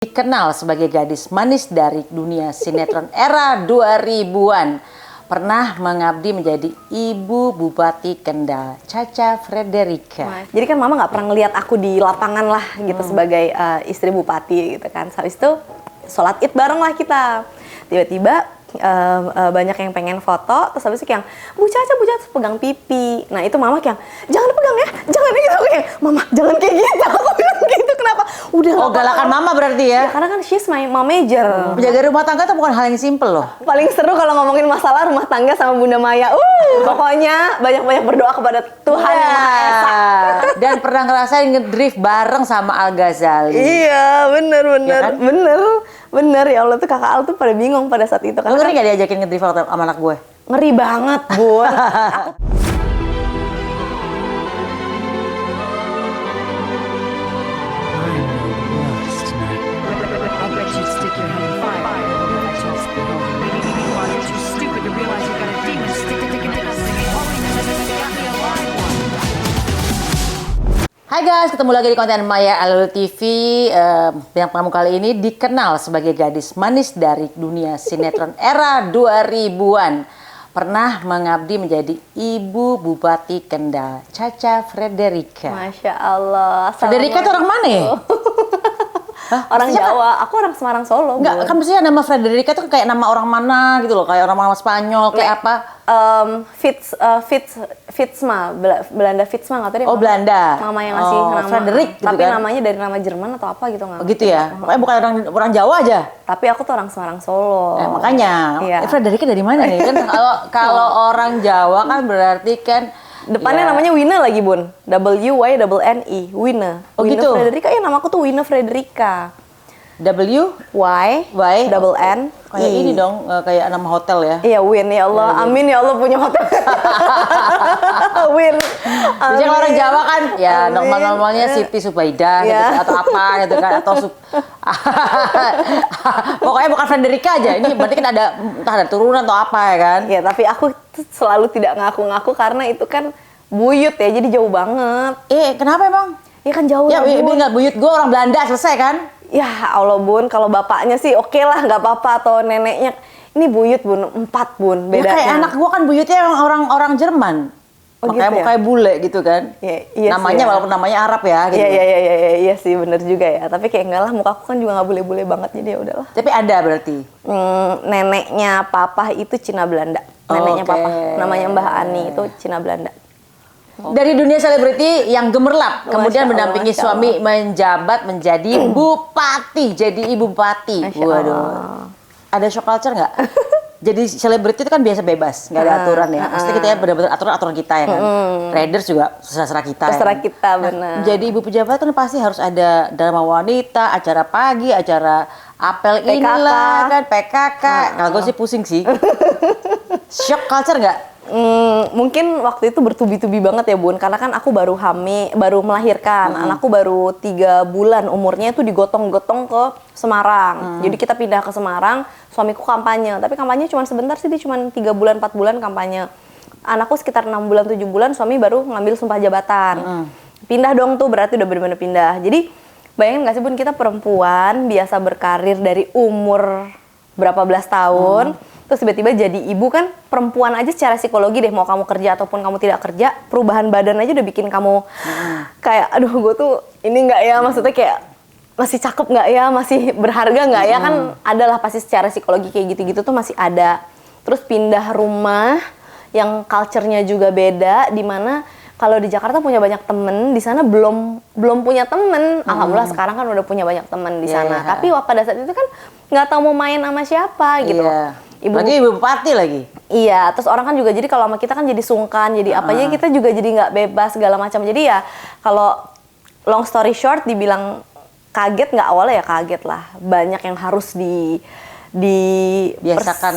Dikenal sebagai gadis manis dari dunia sinetron era 2000-an. Pernah mengabdi menjadi Ibu Bupati Kendal, Caca Frederica. Jadi kan mama nggak pernah ngeliat aku di lapangan lah gitu sebagai istri bupati gitu kan. Habis itu sholat id bareng lah kita. Tiba-tiba banyak yang pengen foto, terus habis itu yang Bu Caca pegang pipi. Nah itu mama kayak jangan pegang ya, jangan gitu. Aku kayak mama jangan kayak gitu. Aku bilang gitu kenapa? Udah. Oh galakan mama berarti ya? Ya karena kan she's my manager. Menjaga rumah tangga itu bukan hal yang simple loh. Paling seru kalau ngomongin masalah rumah tangga sama Bunda Maya. Pokoknya banyak-banyak berdoa kepada Tuhan Yang Maha Esa. Dan pernah ngerasain ngedrift bareng sama Al Ghazali. Iya, bener, Ya kan? bener ya Allah tuh kakak Al tuh pada bingung pada saat itu. Lu ngeri gak diajakin ngedrift sama anak gue? Ngeri banget, Bun. Hai guys, ketemu lagi di konten Maya Alul TV. Yang tamu kali ini dikenal sebagai gadis manis dari dunia sinetron era 2000-an. Pernah mengabdi menjadi Ibu Bupati Kendal, Caca Frederica. Masya Allah. Frederica itu orang mana ya? Hah? Orang Maksudnya Jawa. Aku orang Semarang Solo. Enggak, kan maksudnya nama Frederica tuh kayak nama orang mana gitu loh. Kayak orang Spanyol, kayak apa? Fitzma, Belanda Fitzma nggak tahu deh. Oh Belanda. Mama yang ngasih nama. Frederick gitu tapi kan? namanya dari nama Jerman atau apa gitu nggak? Begitu ya? Pokoknya bukan orang Jawa aja. Tapi aku tuh orang Semarang Solo. Makanya, Iya. Frederica dari mana nih? Kan kalau orang Jawa kan berarti kan Depannya ya, namanya Wina lagi, Bun. W-Y-N-E, Wina. Oh, Wina gitu? Frederica, ya namaku tuh Wina Frederica. W Y, double N, kayak ini dong, kayak nama hotel ya. Iya, Win ya Allah. Amin ya Allah punya hotel. Win. Biasanya kalau orang Jawa kan ya normal-normalnya Siti Subaidah gitu, Ya. atau apa gitu kan, atau pokoknya bukan Frederica aja. Ini berarti kan entah ada turunan atau apa ya kan? Ya, tapi aku tuh selalu tidak ngaku-ngaku karena itu kan buyut ya, jadi jauh banget. Kenapa emang? Ya kan jauh Ya, lah, Bun. nggak buyut gue orang Belanda selesai kan? Ya Allah, Bun, kalau bapaknya sih oke lah, nggak apa-apa, atau neneknya. Ini buyut, Bun, 4, Bun, Ya bedanya. kayak anak gue kan buyutnya orang Jerman. Oh, Makanya gitu ya? mukanya bule gitu kan. Iya Namanya sih, ya. walaupun namanya Arab ya gitu. Iya sih, bener juga ya. Tapi kayak enggak lah, mukaku kan juga nggak bule-bule banget, jadi ya udahlah. Tapi ada berarti. Neneknya papa itu Cina Belanda. Neneknya Oke. papa, namanya Mbah Ani, itu Cina Belanda. Dari dunia selebriti yang gemerlap, kemudian Masya Allah, mendampingi Masya suami menjabat menjadi bupati, jadi ibu bupati. Masya Waduh. Allah. Ada shock culture nggak? Jadi selebriti itu kan biasa bebas, nggak ada aturan ya. Pasti kita ya benar-benar aturan kita ya kan. Raiders juga terserah kita. Terserah ya kan? kita, benar. Jadi ibu pejabat kan pasti harus ada drama wanita, acara pagi, acara apel PKK. inilah kan, PKK. Kalau gue sih pusing sih. Shock culture nggak? Mungkin waktu itu bertubi-tubi banget ya, Bun, karena kan aku baru melahirkan. Anakku baru 3 bulan umurnya, itu digotong-gotong ke Semarang. Jadi kita pindah ke Semarang, suamiku kampanye. Tapi kampanye cuma sebentar sih, dia cuma 3 bulan, 4 bulan kampanye. Anakku sekitar 6 bulan, 7 bulan, suami baru ngambil sumpah jabatan. Pindah dong tuh, berarti udah benar-benar pindah. Jadi bayangin gak sih, Bun, kita perempuan biasa berkarir dari umur berapa belas tahun, terus tiba-tiba jadi ibu. Kan perempuan aja secara psikologi deh, mau kamu kerja ataupun kamu tidak kerja, perubahan badan aja udah bikin kamu kayak aduh, gue tuh ini nggak ya, maksudnya kayak masih cakep nggak ya, masih berharga nggak ya, kan adalah pasti secara psikologi kayak gitu-gitu tuh masih ada. Terus pindah rumah yang culture-nya juga beda, dimana kalau di Jakarta punya banyak temen, di sana belum punya temen. Alhamdulillah sekarang kan udah punya banyak temen di sana. Yeah. Tapi pada saat itu kan nggak tahu mau main sama siapa gitu. Iya. Ibu, Lagi ibu bupati lagi. iya, terus orang kan juga jadi kalau sama kita kan jadi sungkan, jadi apa aja kita juga jadi nggak bebas segala macam. Jadi ya kalau long story short dibilang kaget nggak, awalnya ya kaget lah. Banyak yang harus dibiasakan,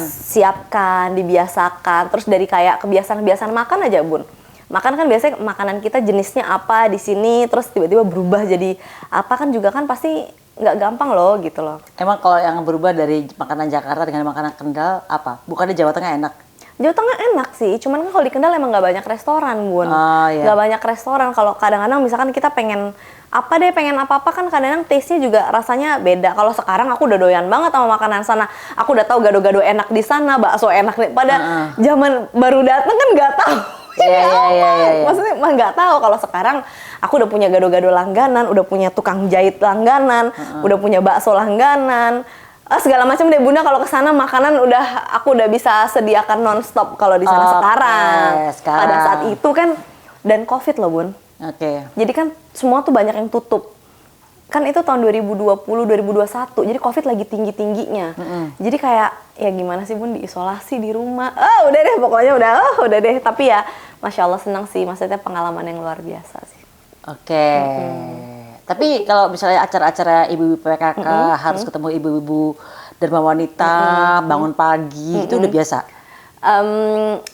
dibiasakan. Terus dari kayak kebiasaan-kebiasaan makan aja, Bun. Makan kan biasanya makanan kita jenisnya apa di sini, terus tiba-tiba berubah jadi apa, kan juga kan pasti nggak gampang loh gitu loh. Emang kalau yang berubah dari makanan Jakarta dengan makanan Kendal apa? Bukannya Jawa Tengah enak? Jawa Tengah enak sih, cuman kan kalau di Kendal emang nggak banyak restoran, Bun. Oh, iya. Nggak banyak restoran. Kalau kadang-kadang misalkan kita pengen apa deh pengen apa-apa kan kadang-kadang taste-nya juga rasanya beda. Kalau sekarang aku udah doyan banget sama makanan sana. Aku udah tahu gado-gado enak di sana, bakso enak nih. Pada zaman baru datang kan nggak tahu. Iya. Maksudnya mah nggak tahu. Kalau sekarang aku udah punya gado-gado langganan, udah punya tukang jahit langganan, udah punya bakso langganan. Segala macam deh Bunda, kalau ke sana makanan aku udah bisa sediakan nonstop kalau di sana sekarang. Pada saat itu kan dan Covid loh Bun. Oke. Jadi kan semua tuh banyak yang tutup. Kan itu tahun 2020, 2021. Jadi Covid lagi tinggi-tingginya. Jadi kayak ya gimana sih Bun, diisolasi di rumah. Udah deh pokoknya udah deh. Tapi ya Masya Allah senang sih, maksudnya pengalaman yang luar biasa sih. Oke. Tapi kalau misalnya acara-acara ibu-ibu PKK harus ketemu ibu-ibu Dharma Wanita, bangun pagi, itu udah biasa?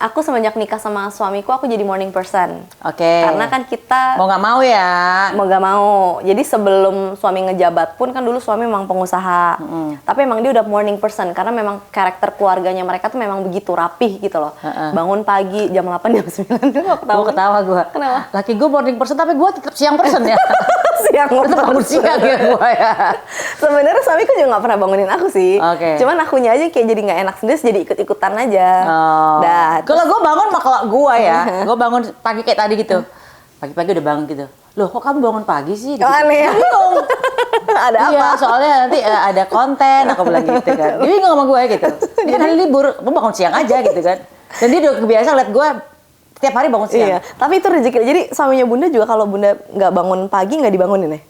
Aku semenjak nikah sama suamiku, aku jadi morning person. Oke. Karena kan kita mau nggak mau ya. Mau nggak mau. Jadi sebelum suami ngejabat pun kan dulu suami memang pengusaha. Tapi emang dia udah morning person karena memang karakter keluarganya mereka tuh memang begitu rapih gitu loh. Bangun pagi jam 8 jam 9 tuh Gue ketawa gue. Kenapa? Laki gue morning person tapi gue tetap siang person ya. Siang tetap bangun siang ya gue ya. Sebenarnya suamiku juga nggak pernah bangunin aku sih. Oke. Cuman akunya aja kayak jadi nggak enak sendiri, jadi ikut-ikutan aja. Kalau gue bangun mah kalau gue ya, gue bangun pagi kayak tadi gitu. Pagi-pagi udah bangun gitu. Loh kok kamu bangun pagi sih? Gitu. Aneh ya. Bingung. Ada apa? Iya, soalnya nanti ada konten, aku bilang gitu kan. Dia bingung sama gue gitu. Dia kan hari libur, gue bangun siang aja gitu kan. Dan dia udah kebiasaan liat gue setiap hari bangun siang. Iya, tapi itu rezeki. Jadi suaminya Bunda juga kalau Bunda nggak bangun pagi nggak dibangunin ya?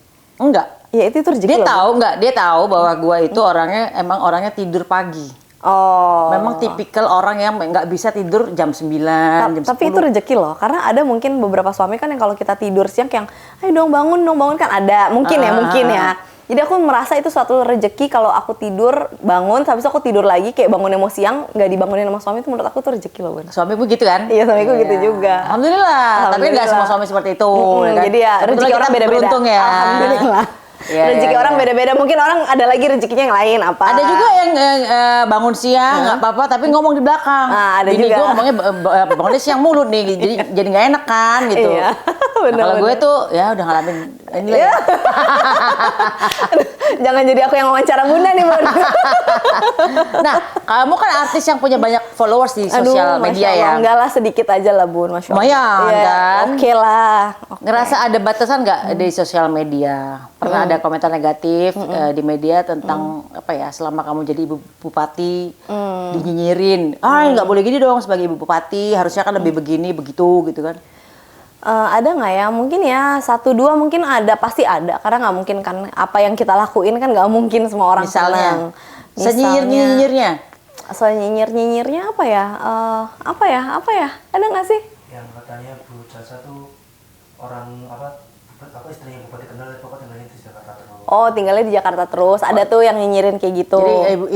Enggak. Ya itu rezeki. Dia tahu bahwa gue itu orangnya tidur pagi. Oh. Memang tipikal orang yang nggak bisa tidur jam 9, jam 10. Tapi itu rezeki loh, karena ada mungkin beberapa suami kan yang kalau kita tidur siang yang, ayo dong bangun kan ada, mungkin ya. Jadi aku merasa itu suatu rezeki kalau aku tidur, bangun, habis itu aku tidur lagi kayak bangunnya mau siang, nggak dibangunin sama suami, itu menurut aku tuh rezeki loh Bun. Suamiku gitu kan? Iya suamiku gitu juga. Alhamdulillah, tapi nggak semua suami seperti itu. Kan? Jadi ya rezeki orang beda-beda. Beruntung ya. Alhamdulillah. Rezeki orang beda-beda, mungkin orang ada lagi rezekinya yang lain apa. Ada juga yang bangun siang nggak apa-apa tapi ngomong di belakang. Ada Bini juga. gue ngomongnya bangunnya siang mulu nih, jadi nggak enak kan gitu. Iya. Kalau gue tuh ya udah ngalamin ini lah. Jangan jadi aku yang wawancara Bunda nih Bun. Nah, kamu kan artis yang punya banyak followers di sosial media ya. Enggak lah, sedikit aja lah Bun, Masya Allah. Lumayan kan? Oke lah. Ngerasa ada batasan nggak di sosial media? Pernah ada komentar negatif di media tentang apa ya, selama kamu jadi ibu bupati dinyinyirin, nggak boleh gini dong sebagai ibu bupati, harusnya kan lebih begini begitu gitu kan? Ada nggak ya? Mungkin ya 1-2 mungkin ada, pasti ada. Karena nggak mungkin kan apa yang kita lakuin kan nggak mungkin semua orang senang. Senyinyir-nyinyirnya? Senyinyir-nyinyirnya apa ya? Apa ya? Ada nggak sih? Yang katanya Bu Caca tuh orang apa istrinya Bupati Kendal, pokoknya tinggalnya di Jakarta terus. Oh, tinggalnya di Jakarta terus. Ada tuh yang nyinyirin kayak gitu. Jadi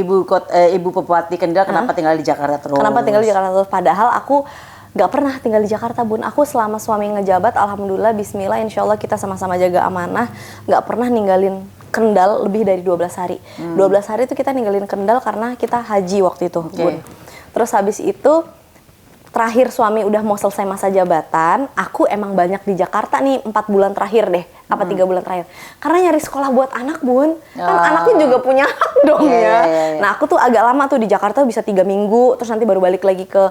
ibu Bupati Kendal kenapa tinggal di Jakarta terus? Kenapa tinggal di Jakarta terus? Padahal aku nggak pernah tinggal di Jakarta Bun. Aku selama suami ngejabat, alhamdulillah, bismillah, insya Allah kita sama-sama jaga amanah. Nggak pernah ninggalin Kendal lebih dari 12 hari. 12 hari itu kita ninggalin Kendal karena kita haji waktu itu Bun. Terus habis itu terakhir suami udah mau selesai masa jabatan, aku emang banyak di Jakarta nih 4 bulan terakhir deh, 3 bulan terakhir. Karena nyari sekolah buat anak Bun, kan anakku juga punya hak dong ya. Nah aku tuh agak lama tuh di Jakarta, bisa 3 minggu, terus nanti baru balik lagi ke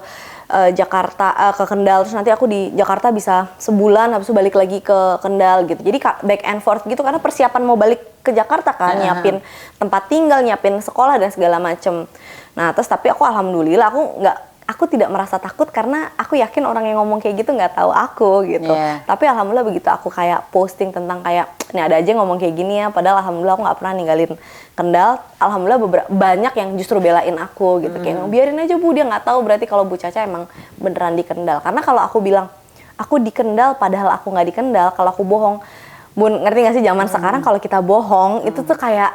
Jakarta, ke Kendal, terus nanti aku di Jakarta bisa sebulan, habis itu balik lagi ke Kendal gitu. Jadi back and forth gitu, karena persiapan mau balik ke Jakarta kan, nyiapin tempat tinggal, nyiapin sekolah dan segala macem. Nah terus tapi aku alhamdulillah aku tidak merasa takut karena aku yakin orang yang ngomong kayak gitu nggak tahu aku gitu. Tapi alhamdulillah begitu aku kayak posting tentang kayak ini ada aja yang ngomong kayak gini ya, padahal alhamdulillah aku nggak pernah ninggalin Kendal. Alhamdulillah banyak yang justru belain aku gitu, kayak biarin aja Bu, dia nggak tahu berarti kalau Bu Caca emang beneran di Kendal. Karena kalau aku bilang aku di Kendal padahal aku nggak di Kendal, kalau aku bohong, Bun, ngerti nggak sih zaman sekarang kalau kita bohong itu tuh kayak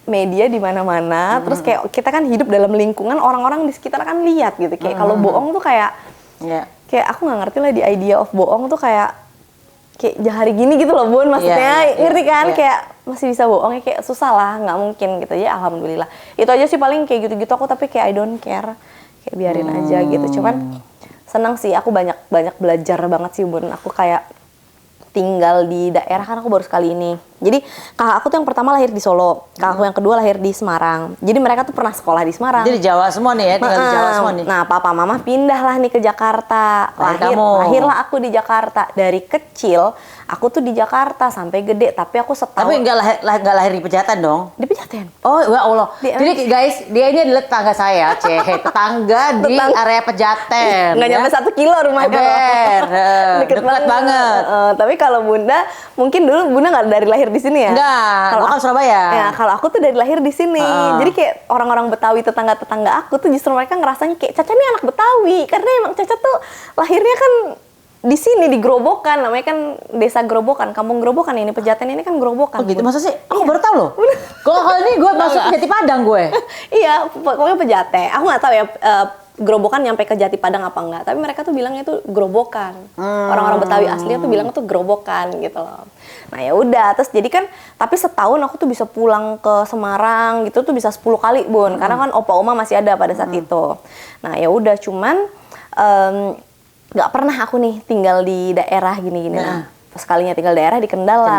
media di mana-mana, terus kayak kita kan hidup dalam lingkungan orang-orang di sekitar kan lihat gitu, kayak kalau bohong tuh kayak aku nggak ngerti lah di idea of bohong tuh kayak hari gini gitu loh Bun, maksudnya ngerti kan, kayak masih bisa bohong ya, kayak susah lah, nggak mungkin gitu ya. Alhamdulillah itu aja sih paling kayak gitu-gitu aku, tapi kayak I don't care, kayak biarin aja gitu. Cuman seneng sih, aku banyak belajar banget sih Bun, aku kayak tinggal di daerah, kan aku baru sekali ini. Jadi kakak aku tuh yang pertama lahir di Solo, kakakku yang kedua lahir di Semarang. Jadi mereka tuh pernah sekolah di Semarang. Jadi di Jawa semua nih ya, tinggal di Jawa semua nih. Nah, papa mama pindah lah nih ke Jakarta. Lahirlah aku di Jakarta. Dari kecil aku tuh di Jakarta sampai gede, tapi aku setahun. Tapi nggak lahir di Pejaten dong? Di Pejaten. Oh ya Allah. Jadi guys, dia ini adalah tetangga saya, tetangga di area Pejaten. Nggak nyampe 1 kilo rumahnya. Deket banget. Tapi kalau Bunda, mungkin dulu Bunda nggak dari lahir di sini ya? Enggak, kalau bukan Surabaya. Ya, kalau aku tuh dari lahir di sini. Jadi kayak orang-orang Betawi, tetangga-tetangga aku tuh justru mereka ngerasanya kayak Caca nih anak Betawi. Karena emang Caca tuh lahirnya kan di sini, di Grobogan. Namanya kan desa Grobogan, kampung Grobogan ini. Pejaten ini kan Grobogan. Oh gitu, masa sih? Aku baru tahu loh. Kalau ini gue masuk ke Jati Padang gue. Iya, pokoknya Pejaten. Aku nggak tahu ya, Grobogan nyampe ke Jati Padang apa enggak. Tapi mereka tuh bilangnya tuh Grobogan. Orang-orang Betawi aslinya tuh bilang tuh Grobogan gitu loh. Nah ya udah, terus jadi kan, tapi setahun aku tuh bisa pulang ke Semarang gitu tuh bisa 10 kali, Bun. Karena kan opa oma masih ada pada saat itu. Nah ya udah, cuman nggak pernah aku nih tinggal di daerah gini-gini. Nah, sekalinya tinggal daerah di Kendal lah.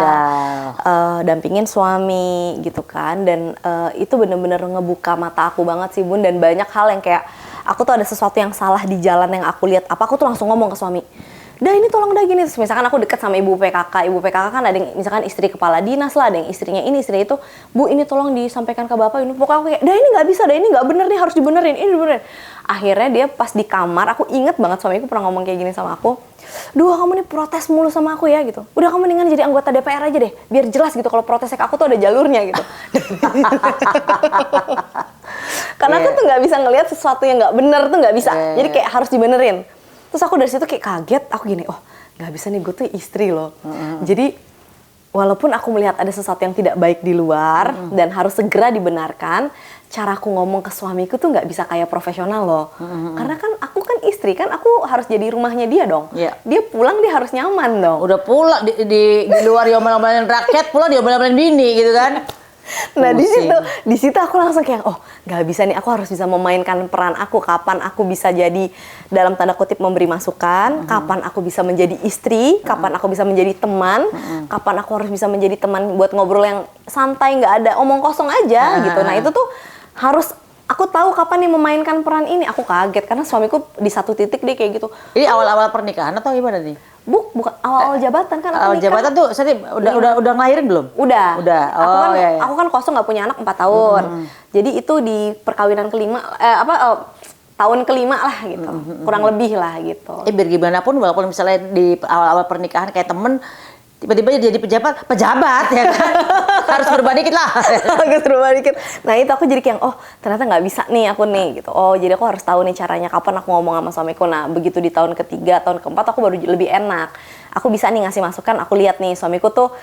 Dampingin suami gitu kan. Dan itu bener-bener ngebuka mata aku banget sih, Bun. Dan banyak hal yang kayak, aku tuh ada sesuatu yang salah di jalan yang aku lihat apa, aku tuh langsung ngomong ke suami, "Dah ini tolong dah gini." Terus misalkan aku deket sama ibu PKK kan ada yang misalkan istri kepala dinas lah, ada yang istrinya ini, istri itu, "Bu ini tolong disampaikan ke bapak ini." Pokoknya aku kayak, "Dah ini nggak bisa, dah ini nggak bener nih, harus dibenerin, ini dibenerin." Akhirnya dia pas di kamar, aku inget banget suamiku pernah ngomong kayak gini sama aku, "Duh kamu nih protes mulu sama aku ya," gitu. "Udah kamu mendingan jadi anggota DPR aja deh, biar jelas gitu kalau protesnya ke aku tuh ada jalurnya," gitu. Karena aku tuh nggak bisa ngelihat sesuatu yang nggak bener tuh nggak bisa. Jadi kayak harus dibenerin. Terus aku dari situ kayak kaget, aku gini, oh nggak bisa nih, gue tuh istri loh. Jadi walaupun aku melihat ada sesuatu yang tidak baik di luar dan harus segera dibenarkan, cara aku ngomong ke suamiku tuh nggak bisa kayak profesional loh. Karena kan aku kan istri, kan aku harus jadi rumahnya dia dong. Dia pulang dia harus nyaman dong. Udah pulang di luar diomelin rakyat, pulang diomelin bini gitu kan. Nah di situ aku langsung kayak, oh nggak bisa nih, aku harus bisa memainkan peran aku. Kapan aku bisa jadi dalam tanda kutip memberi masukan, kapan aku bisa menjadi istri, kapan aku bisa menjadi teman, kapan aku harus bisa menjadi teman buat ngobrol yang santai, nggak ada omong kosong aja gitu. Nah itu tuh harus aku tahu kapan nih memainkan peran ini. Aku kaget karena suamiku di satu titik dia kayak gitu. Ini awal-awal pernikahan atau gimana nih? Bukan awal-awal jabatan kan. Awal jabatan tuh, udah ngelahirin belum? Udah. Oh, aku kan kosong nggak punya anak 4 tahun. Jadi itu di perkawinan kelima, tahun kelima lah gitu, kurang lebih lah gitu. Biar gimana pun, walaupun misalnya di awal-awal pernikahan kayak temen, tiba-tiba jadi pejabat ya kan, harus berubah dikit lah. Harus berubah dikit. Nah itu aku jadi kayak, oh ternyata nggak bisa nih aku nih gitu. Oh jadi aku harus tahu nih caranya kapan aku ngomong sama suamiku. Nah begitu di tahun ketiga, tahun keempat aku baru lebih enak. Aku bisa nih ngasih masukan. Aku lihat nih suamiku tuh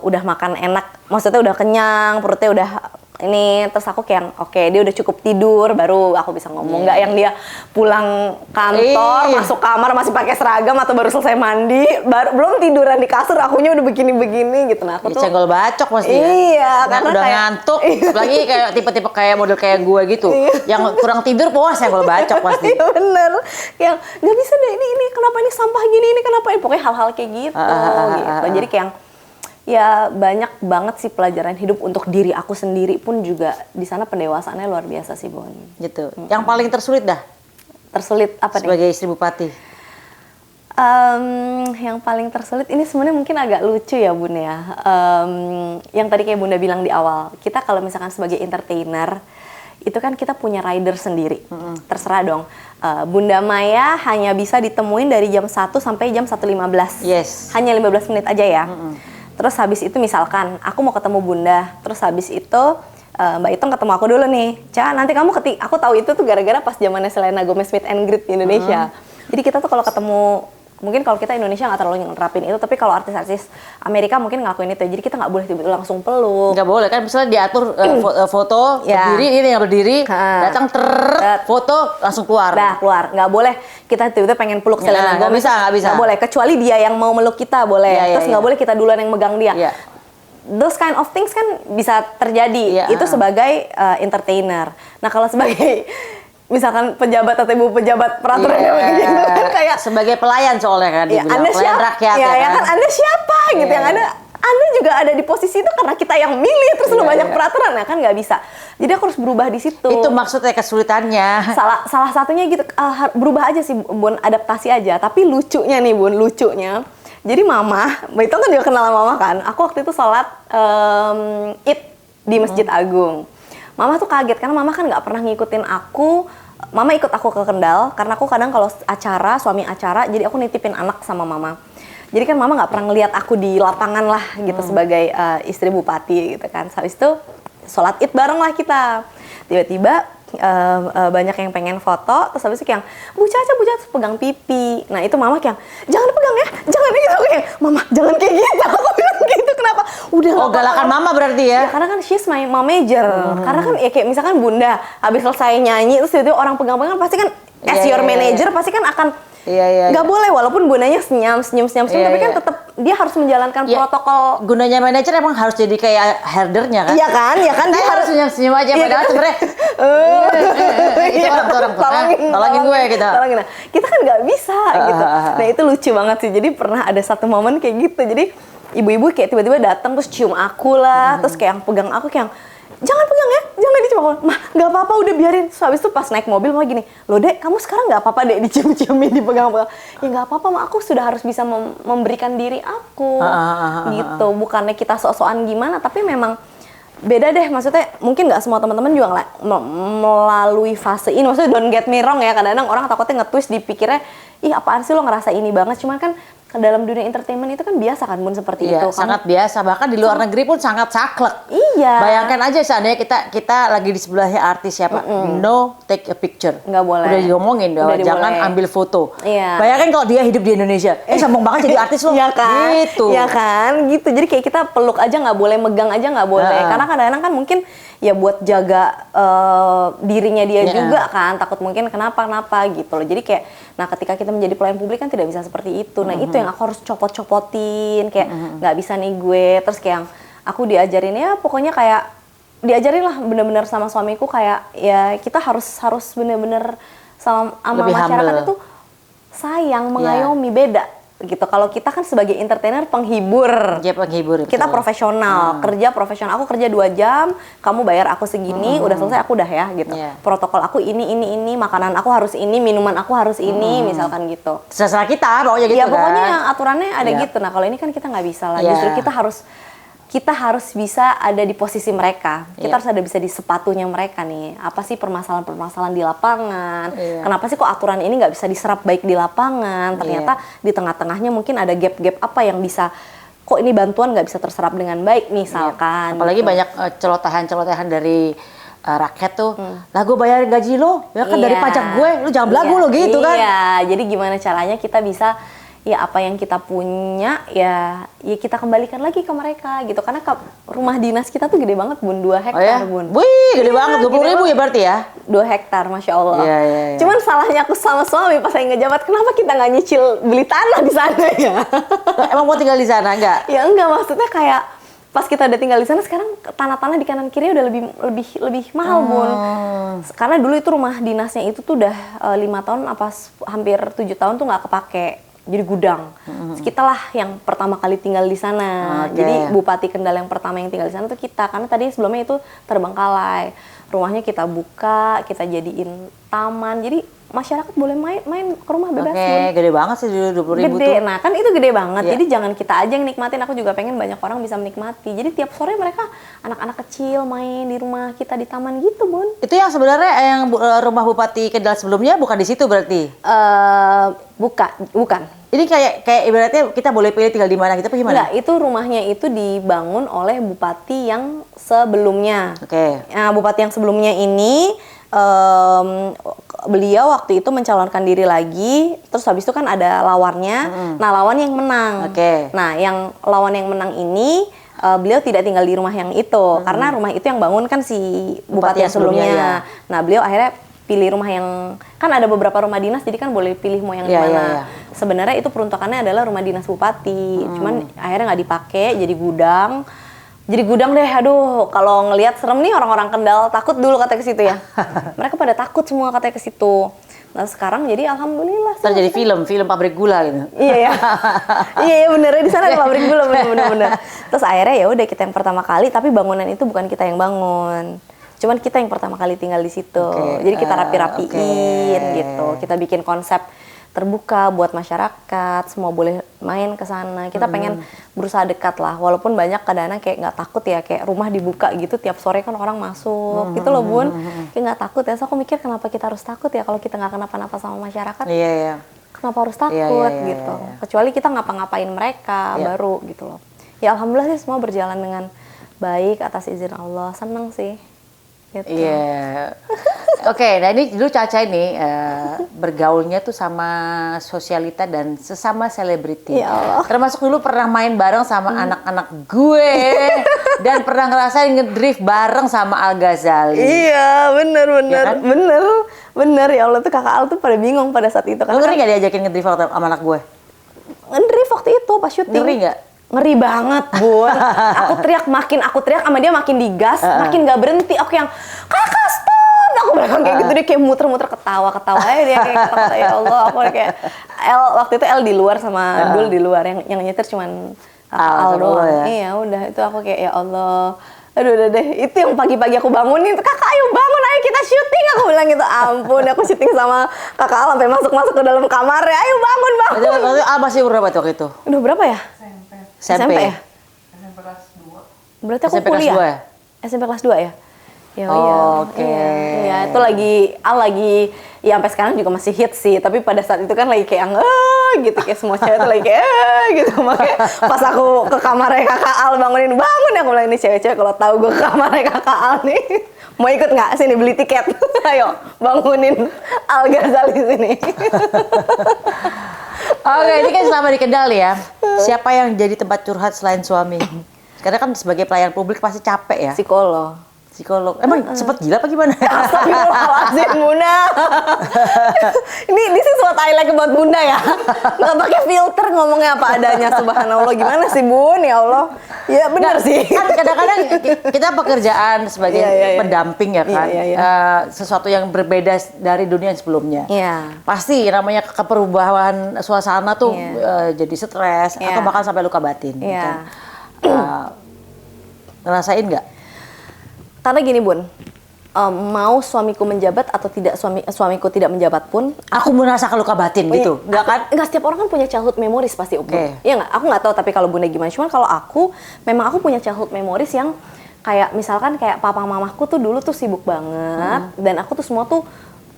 udah makan enak, maksudnya udah kenyang, perutnya udah ini, terus aku kayak oke, dia udah cukup tidur, baru aku bisa ngomong. Nggak yang dia pulang kantor, masuk kamar masih pakai seragam atau baru selesai mandi, belum tiduran di kasur, akunya udah begini-begini gitu. Nah aku tuh cenggol bacok mesti. Iya, karena udah kayak, ngantuk, lagi kayak tipe-tipe kayak model kayak gue gitu, yang kurang tidur, puas cenggol bacok pasti. Iya bener, yang nggak bisa deh ini kenapa ini sampah gini, ini kenapa ini, pokoknya hal-hal kayak gitu. Jadi kayak ya banyak banget sih pelajaran hidup untuk diri aku sendiri pun juga di sana pendewasaannya luar biasa sih, Bon. Gitu. Yang paling tersulit dah? Tersulit apa nih? Sebagai istri bupati? Yang paling tersulit ini sebenarnya mungkin agak lucu ya, Bun ya. Yang tadi kayak Bunda bilang di awal, kita kalau misalkan sebagai entertainer itu kan kita punya rider sendiri. Terserah dong. Bunda Maya hanya bisa ditemuin dari jam 1 sampai jam 1.15. Yes. Hanya 15 menit aja ya. Terus habis itu misalkan aku mau ketemu Bunda, terus habis itu Mbak Itong ketemu aku dulu nih. Ca, nanti kamu aku tahu itu tuh gara-gara pas zamannya Selena Gomez meet and greet di Indonesia. Jadi kita tuh kalau ketemu, mungkin kalau kita Indonesia nggak terlalu nerapin itu, tapi kalau artis-artis Amerika mungkin ngelakuin itu. Jadi kita nggak boleh tiba-tiba langsung peluk. Nggak boleh kan, misalnya diatur foto, berdiri, ini yang berdiri, datang foto, langsung keluar. Keluar. Nggak boleh kita tiba-tiba pengen peluk Selena Gomez. Nggak bisa. Nggak boleh, kecuali dia yang mau meluk kita boleh. Terus nggak boleh kita duluan yang megang dia. Those kind of things kan bisa terjadi. Itu sebagai entertainer. Nah kalau sebagai misalkan pejabat atau ibu pejabat peraturan Iya. gitu kan kayak sebagai pelayan soalnya kan ya, dibilang Anda pelayan siapa? rakyat ya, ya kan Anda siapa gitu Iya, yang Anda juga ada di posisi itu karena kita yang milih terus lu Iya, banyak iya. peraturan ya kan nggak bisa. Jadi aku harus berubah di situ. Itu maksudnya kesulitannya. Salah satunya gitu berubah aja sih Bun, adaptasi aja. Tapi lucunya nih Bun, lucunya. Jadi mama, itu kan juga kenal sama mama kan. Aku waktu itu sholat Id di Masjid Agung. Mama tuh kaget karena mama kan nggak pernah ngikutin aku. Mama ikut aku ke Kendal karena aku kadang kalau acara, suami acara, jadi aku nitipin anak sama mama. Jadi kan mama nggak pernah ngeliat aku di lapangan lah gitu sebagai istri bupati gitu kan. Habis itu sholat Id bareng lah kita. Tiba-tiba banyak yang pengen foto, terus habis itu yang Bu Caca terus pegang pipi. Nah itu mama kayak jangan pegang ya, jangan gitu. Aku kayak mama jangan kayak gitu. Aku bilang gitu kenapa? Udah Oh, galakan mama berarti ya? Ya karena kan she's my manager. Karena kan ya kayak misalkan bunda habis selesai nyanyi terus tiba-tiba orang pegang-pegang pasti kan as Iya, your iya, manager pasti kan akan Iya. nggak boleh walaupun bundanya senyum Iya, tapi kan iya. tetap dia harus menjalankan Ya, protokol. Gunanya manajer emang harus jadi kayak herdernya kan? Iya kan dia Dia harus senyum-senyum aja Iya padahal kan? sebenarnya itu Iya, orang tolongin gue gitu. Tolongin. Nah, kita kan nggak bisa gitu. Nah itu lucu banget sih. Jadi pernah ada satu momen kayak gitu. Jadi ibu-ibu kayak tiba-tiba datang terus cium aku lah, terus kayak yang pegang aku kayak yang, jangan pegang ya, jangan dicium aku. Mah nggak apa-apa udah biarin. Terus habis itu pas naik mobil mah gini, loh dek kamu sekarang nggak apa-apa dek dicium-ciumin dipegang-pegang. Ya nggak apa-apa mah aku sudah harus bisa memberikan diri aku gitu. Bukannya kita sok-sokan gimana, tapi memang beda deh, maksudnya mungkin nggak semua teman-teman juga melalui fase ini. Maksudnya don't get me wrong ya, kadang-kadang orang takutnya nge-twist dipikirnya ih apaan sih lo ngerasa ini banget, cuman kan ke dalam dunia entertainment itu kan biasa kan Bun seperti Iya, itu. sangat biasa. Bahkan di luar negeri pun sangat saklek. Iya. Bayangkan aja seandainya kita lagi di sebelahnya artis siapa, no take a picture. Nggak boleh. Udah diomongin, Udah jangan diboleh. ambil foto. Iya. Bayangkan kalau dia hidup di Indonesia, sombong banget jadi artis loh. Iya kan? Gitu. Iya kan? Gitu. Jadi kayak kita peluk aja nggak boleh, megang aja nggak boleh. Karena kadang-kadang kan mungkin ya buat jaga dirinya dia juga kan. Takut mungkin kenapa gitu loh. Jadi kayak, nah ketika kita menjadi pelayan publik kan tidak bisa seperti itu. Nah itu yang aku harus copot-copotin. Kayak nggak bisa nih gue. Terus kayak yang aku diajarin ya pokoknya kayak diajarin lah bener-bener sama suamiku kayak ya kita harus bener-bener sama Lebih masyarakat humble. itu sayang, mengayomi, beda gitu. Kalau kita kan sebagai entertainer penghibur, Dia penghibur. kita betul. profesional, kerja profesional. Aku kerja 2 jam, kamu bayar aku segini, udah selesai aku udah ya gitu. Iya. Protokol aku ini, makanan aku harus ini, minuman aku harus ini, misalkan gitu. Terserah kita, pokoknya gitu Ya kan. pokoknya yang aturannya ada Iya. gitu. Nah kalau ini kan kita nggak bisa lah. Iya. Justru kita harus bisa ada di posisi mereka. Kita Iya. harus ada bisa di sepatunya mereka nih. Apa sih permasalahan-permasalahan di lapangan? Iya. Kenapa sih kok aturan ini nggak bisa diserap baik di lapangan? Ternyata di tengah-tengahnya mungkin ada gap-gap apa yang bisa, kok ini bantuan nggak bisa terserap dengan baik misalkan. Apalagi gitu. banyak celotehan-celotehan dari rakyat tuh, lah gue bayarin gaji lo, ya kan dari Iya. pajak gue, lu jangan belagu lo gitu kan. Iya, jadi gimana caranya kita bisa ya apa yang kita punya ya kita kembalikan lagi ke mereka gitu. Karena rumah dinas kita tuh gede banget Bun, 2 Oh hektar ya? Bun. Wih, gede banget, 20.000 gede ya berarti ya? 2 hektar, Masya Allah. Iya, iya, iya. Cuman salahnya aku sama suami pas saya ngejabat, kenapa kita nggak nyicil beli tanah di sana ya? Emang mau tinggal di sana enggak? Ya enggak, maksudnya kayak pas kita udah tinggal di sana, sekarang tanah-tanah di kanan kiri udah lebih mahal Bun. Karena dulu itu rumah dinasnya itu tuh udah 5 tahun apa hampir 7 tahun tuh nggak kepake. Jadi gudang. Kita lah yang pertama kali tinggal di sana. Oke. Jadi Bupati Kendal yang pertama yang tinggal di sana tuh kita. Karena tadi sebelumnya itu terbengkalai. Rumahnya kita buka, kita jadiin taman. Jadi masyarakat boleh main ke rumah bebas. Oke, Bun. gede banget sih dulu 20.000 Gede, tuh. nah kan itu gede banget. Iya. Jadi jangan kita aja yang nikmatin. Aku juga pengen banyak orang bisa menikmati. Jadi tiap sore mereka anak-anak kecil main di rumah kita di taman gitu, Bun. Itu yang sebenarnya yang rumah Bupati Kendal sebelumnya bukan di situ berarti. Bukan. Ini kayak ibaratnya kita boleh pilih tinggal di mana gitu apa gimana? Enggak, itu rumahnya itu dibangun oleh bupati yang sebelumnya. Oke. Nah, bupati yang sebelumnya ini beliau waktu itu mencalonkan diri lagi, terus habis itu kan ada lawannya. Nah, lawan yang menang. Oke. Nah, yang lawan yang menang ini beliau tidak tinggal di rumah yang itu karena rumah itu yang bangun kan si bupati yang sebelumnya. ya. Nah, beliau akhirnya pilih rumah yang kan ada beberapa rumah dinas, jadi kan boleh pilih mau yang Iya, mana. iya, iya. Sebenarnya itu peruntukannya adalah rumah dinas bupati, cuman akhirnya nggak dipakai jadi gudang. jadi gudang deh. Aduh, kalau ngelihat serem nih orang-orang Kendal, takut dulu katanya ke situ ya. Mereka pada takut semua katanya ke situ. Nah sekarang jadi alhamdulillah. Ntar jadi film pabrik gula gitu. Iya ya, iya bener di sana ada pabrik gula bener. Terus akhirnya ya udah kita yang pertama kali, tapi bangunan itu bukan kita yang bangun. Cuman kita yang pertama kali tinggal di situ. Jadi kita rapi-rapiin gitu. Kita bikin konsep terbuka buat masyarakat, semua boleh main ke sana. Kita pengen berusaha dekat lah, walaupun banyak kadang-kadang kayak nggak takut ya, kayak rumah dibuka gitu tiap sore kan orang masuk gitu loh Bun. Kayak nggak takut ya, so aku mikir kenapa kita harus takut ya kalau kita nggak kenapa-napa sama masyarakat. Iya. Kenapa harus takut gitu. Kecuali kita ngapa-ngapain mereka baru gitu loh. Ya alhamdulillah sih semua berjalan dengan baik atas izin Allah, seneng sih. Gitu. Iya. Oke, nah ini dulu Caca ini bergaulnya tuh sama sosialita dan sesama selebriti. Ya Allah. Termasuk dulu pernah main bareng sama anak-anak gue dan pernah ngerasain ngedrift bareng sama Al Ghazali. Iya, bener, Ya kan? bener ya Allah tuh kakak Al tuh pada bingung pada saat itu. Lu ngeri nggak diajakin ngedrift sama anak gue? Ngedrift waktu itu pas syuting. Ngeri nggak? Ngeri banget, Bun. Makin aku teriak sama dia makin digas, makin gak berhenti. Aku yang, kakak stop! Aku bilang kayak gitu, dia kayak muter-muter ketawa aja dia kayak ketawa, ya Allah. Aku kayak, waktu itu El di luar sama Dul di luar, yang nyetir cuman Al doang. Ya? Iya udah, itu aku kayak ya Allah. Aduh udah deh, itu yang pagi-pagi aku bangunin, kakak ayo bangun, ayo kita syuting. Aku bilang gitu, ampun aku syuting sama kakak Al sampai masuk ke dalam kamarnya, ayo bangun. Waktu Al masih berapa tuh waktu itu? Udah berapa ya? SMP ya? SMP kelas 2. Berarti aku SMP kelas kuliah. 2 ya? SMP kelas 2 ya? Ya, Oke. Iya, itu lagi ya sampai sekarang juga masih hit sih, tapi pada saat itu kan lagi kayak gitu, kayak semua cewek tuh lagi kayak gitu. Makanya pas aku ke kamarnya kakak Al bangun, aku bilang ini cewek-cewek kalau tahu gue ke kamarnya kakak Al nih, mau ikut nggak sini beli tiket? Ayo bangunin Al Ghazali sini. Oke, ini kan selama di Kendal ya, siapa yang jadi tempat curhat selain suami? Karena kan sebagai pelayan publik pasti capek ya. Psikolog. Emang sempet gila apa gimana? Astagfirullahaladzim, Bunda. Ini sih what I like about Bunda ya. Nggak pakai filter ngomongnya apa adanya. Subhanallah, gimana sih Bun? Ya Allah. Ya benar sih. Kan kadang-kadang kita pekerjaan sebagai pendamping ya kan. Sesuatu yang berbeda dari dunia yang sebelumnya. Iya. Pasti namanya keperubahan suasana tuh jadi stres atau bahkan sampai luka batin. Iya. Ngerasain nggak? Karena gini Bun, mau suamiku menjabat atau tidak suamiku tidak menjabat pun, aku merasakan luka batin gitu, nggak kan? Nggak, setiap orang kan punya childhood memories pasti, Iya nggak? Aku nggak tahu, tapi kalau Bunda gimana? Cuman kalau aku, memang aku punya childhood memories yang kayak misalkan kayak papa mamaku tuh dulu tuh sibuk banget, dan aku tuh semua tuh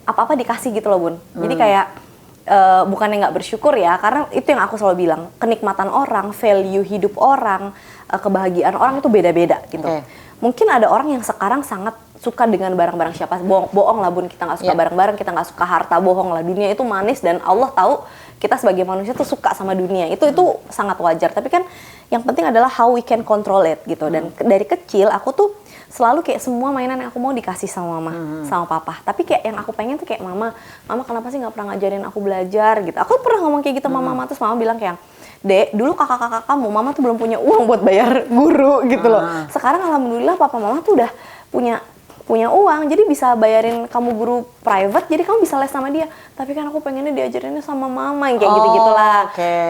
apa-apa dikasih gitu loh Bun. Jadi kayak bukannya nggak bersyukur ya, karena itu yang aku selalu bilang, kenikmatan orang, value hidup orang, kebahagiaan orang itu beda-beda gitu. Mungkin ada orang yang sekarang sangat suka dengan barang-barang siapa, bohong lah Bun, kita nggak suka barang-barang, kita nggak suka harta, bohong lah, dunia itu manis dan Allah tahu kita sebagai manusia tuh suka sama dunia, itu sangat wajar. Tapi kan yang penting adalah how we can control it gitu. Dan dari kecil aku tuh selalu kayak semua mainan yang aku mau dikasih sama mama, sama papa. Tapi kayak yang aku pengen tuh kayak mama kenapa sih nggak pernah ngajarin aku belajar gitu. Aku pernah ngomong kayak gitu sama mama, terus mama bilang kayak, Dek, dulu kakak-kakak kamu, mama tuh belum punya uang buat bayar guru gitu loh. Sekarang alhamdulillah papa mama tuh udah punya uang, jadi bisa bayarin kamu guru private, jadi kamu bisa les sama dia. Tapi kan aku pengennya diajarinnya sama mama, yang kayak gitu-gitulah.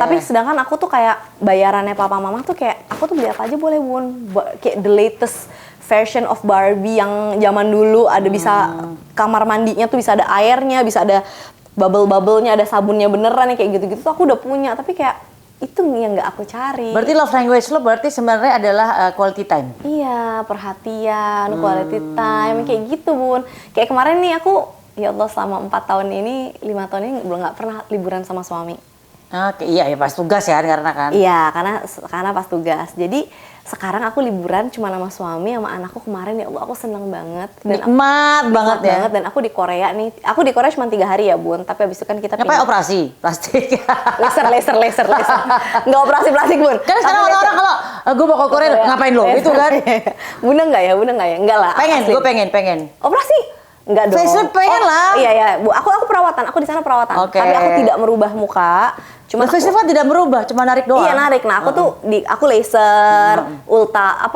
Tapi sedangkan aku tuh kayak bayarannya papa mama tuh kayak, aku tuh beli apa aja boleh Bun. Kayak the latest version of Barbie yang zaman dulu, ada bisa kamar mandinya tuh bisa ada airnya, bisa ada bubble-bubblenya, ada sabunnya beneran, yang kayak gitu-gitu tuh aku udah punya. Tapi kayak itu yang nggak aku cari. Berarti love language lo berarti sebenarnya adalah quality time. Iya, perhatian, quality time, kayak gitu Bun. Kayak kemarin nih aku, ya Allah selama 4 tahun ini, 5 tahun ini belum nggak pernah liburan sama suami. Iya ya pas tugas ya karena kan. Iya, karena pas tugas. Jadi sekarang aku liburan cuma sama suami sama anakku kemarin, ya Allah aku seneng banget. Nikmat banget ya. Dan aku di Korea nih, aku di Korea cuma 3 hari ya Bun, tapi abis itu kan kita ngapain operasi plastik? laser. Nggak operasi plastik Bun. Kan sekarang orang kalau gue mau ke Korea ngapain lo? Itu kan. Bunda nggak ya? Enggak lah. Gue pengen. Operasi? Enggak dong. Facelift pengen lah. Iya ya, Bu. Aku perawatan. Aku di sana perawatan. Oke. Tapi aku tidak merubah muka. Cuma facelift kan tidak merubah, cuma narik doang. Iya narik. Nah aku tuh aku laser, Ultera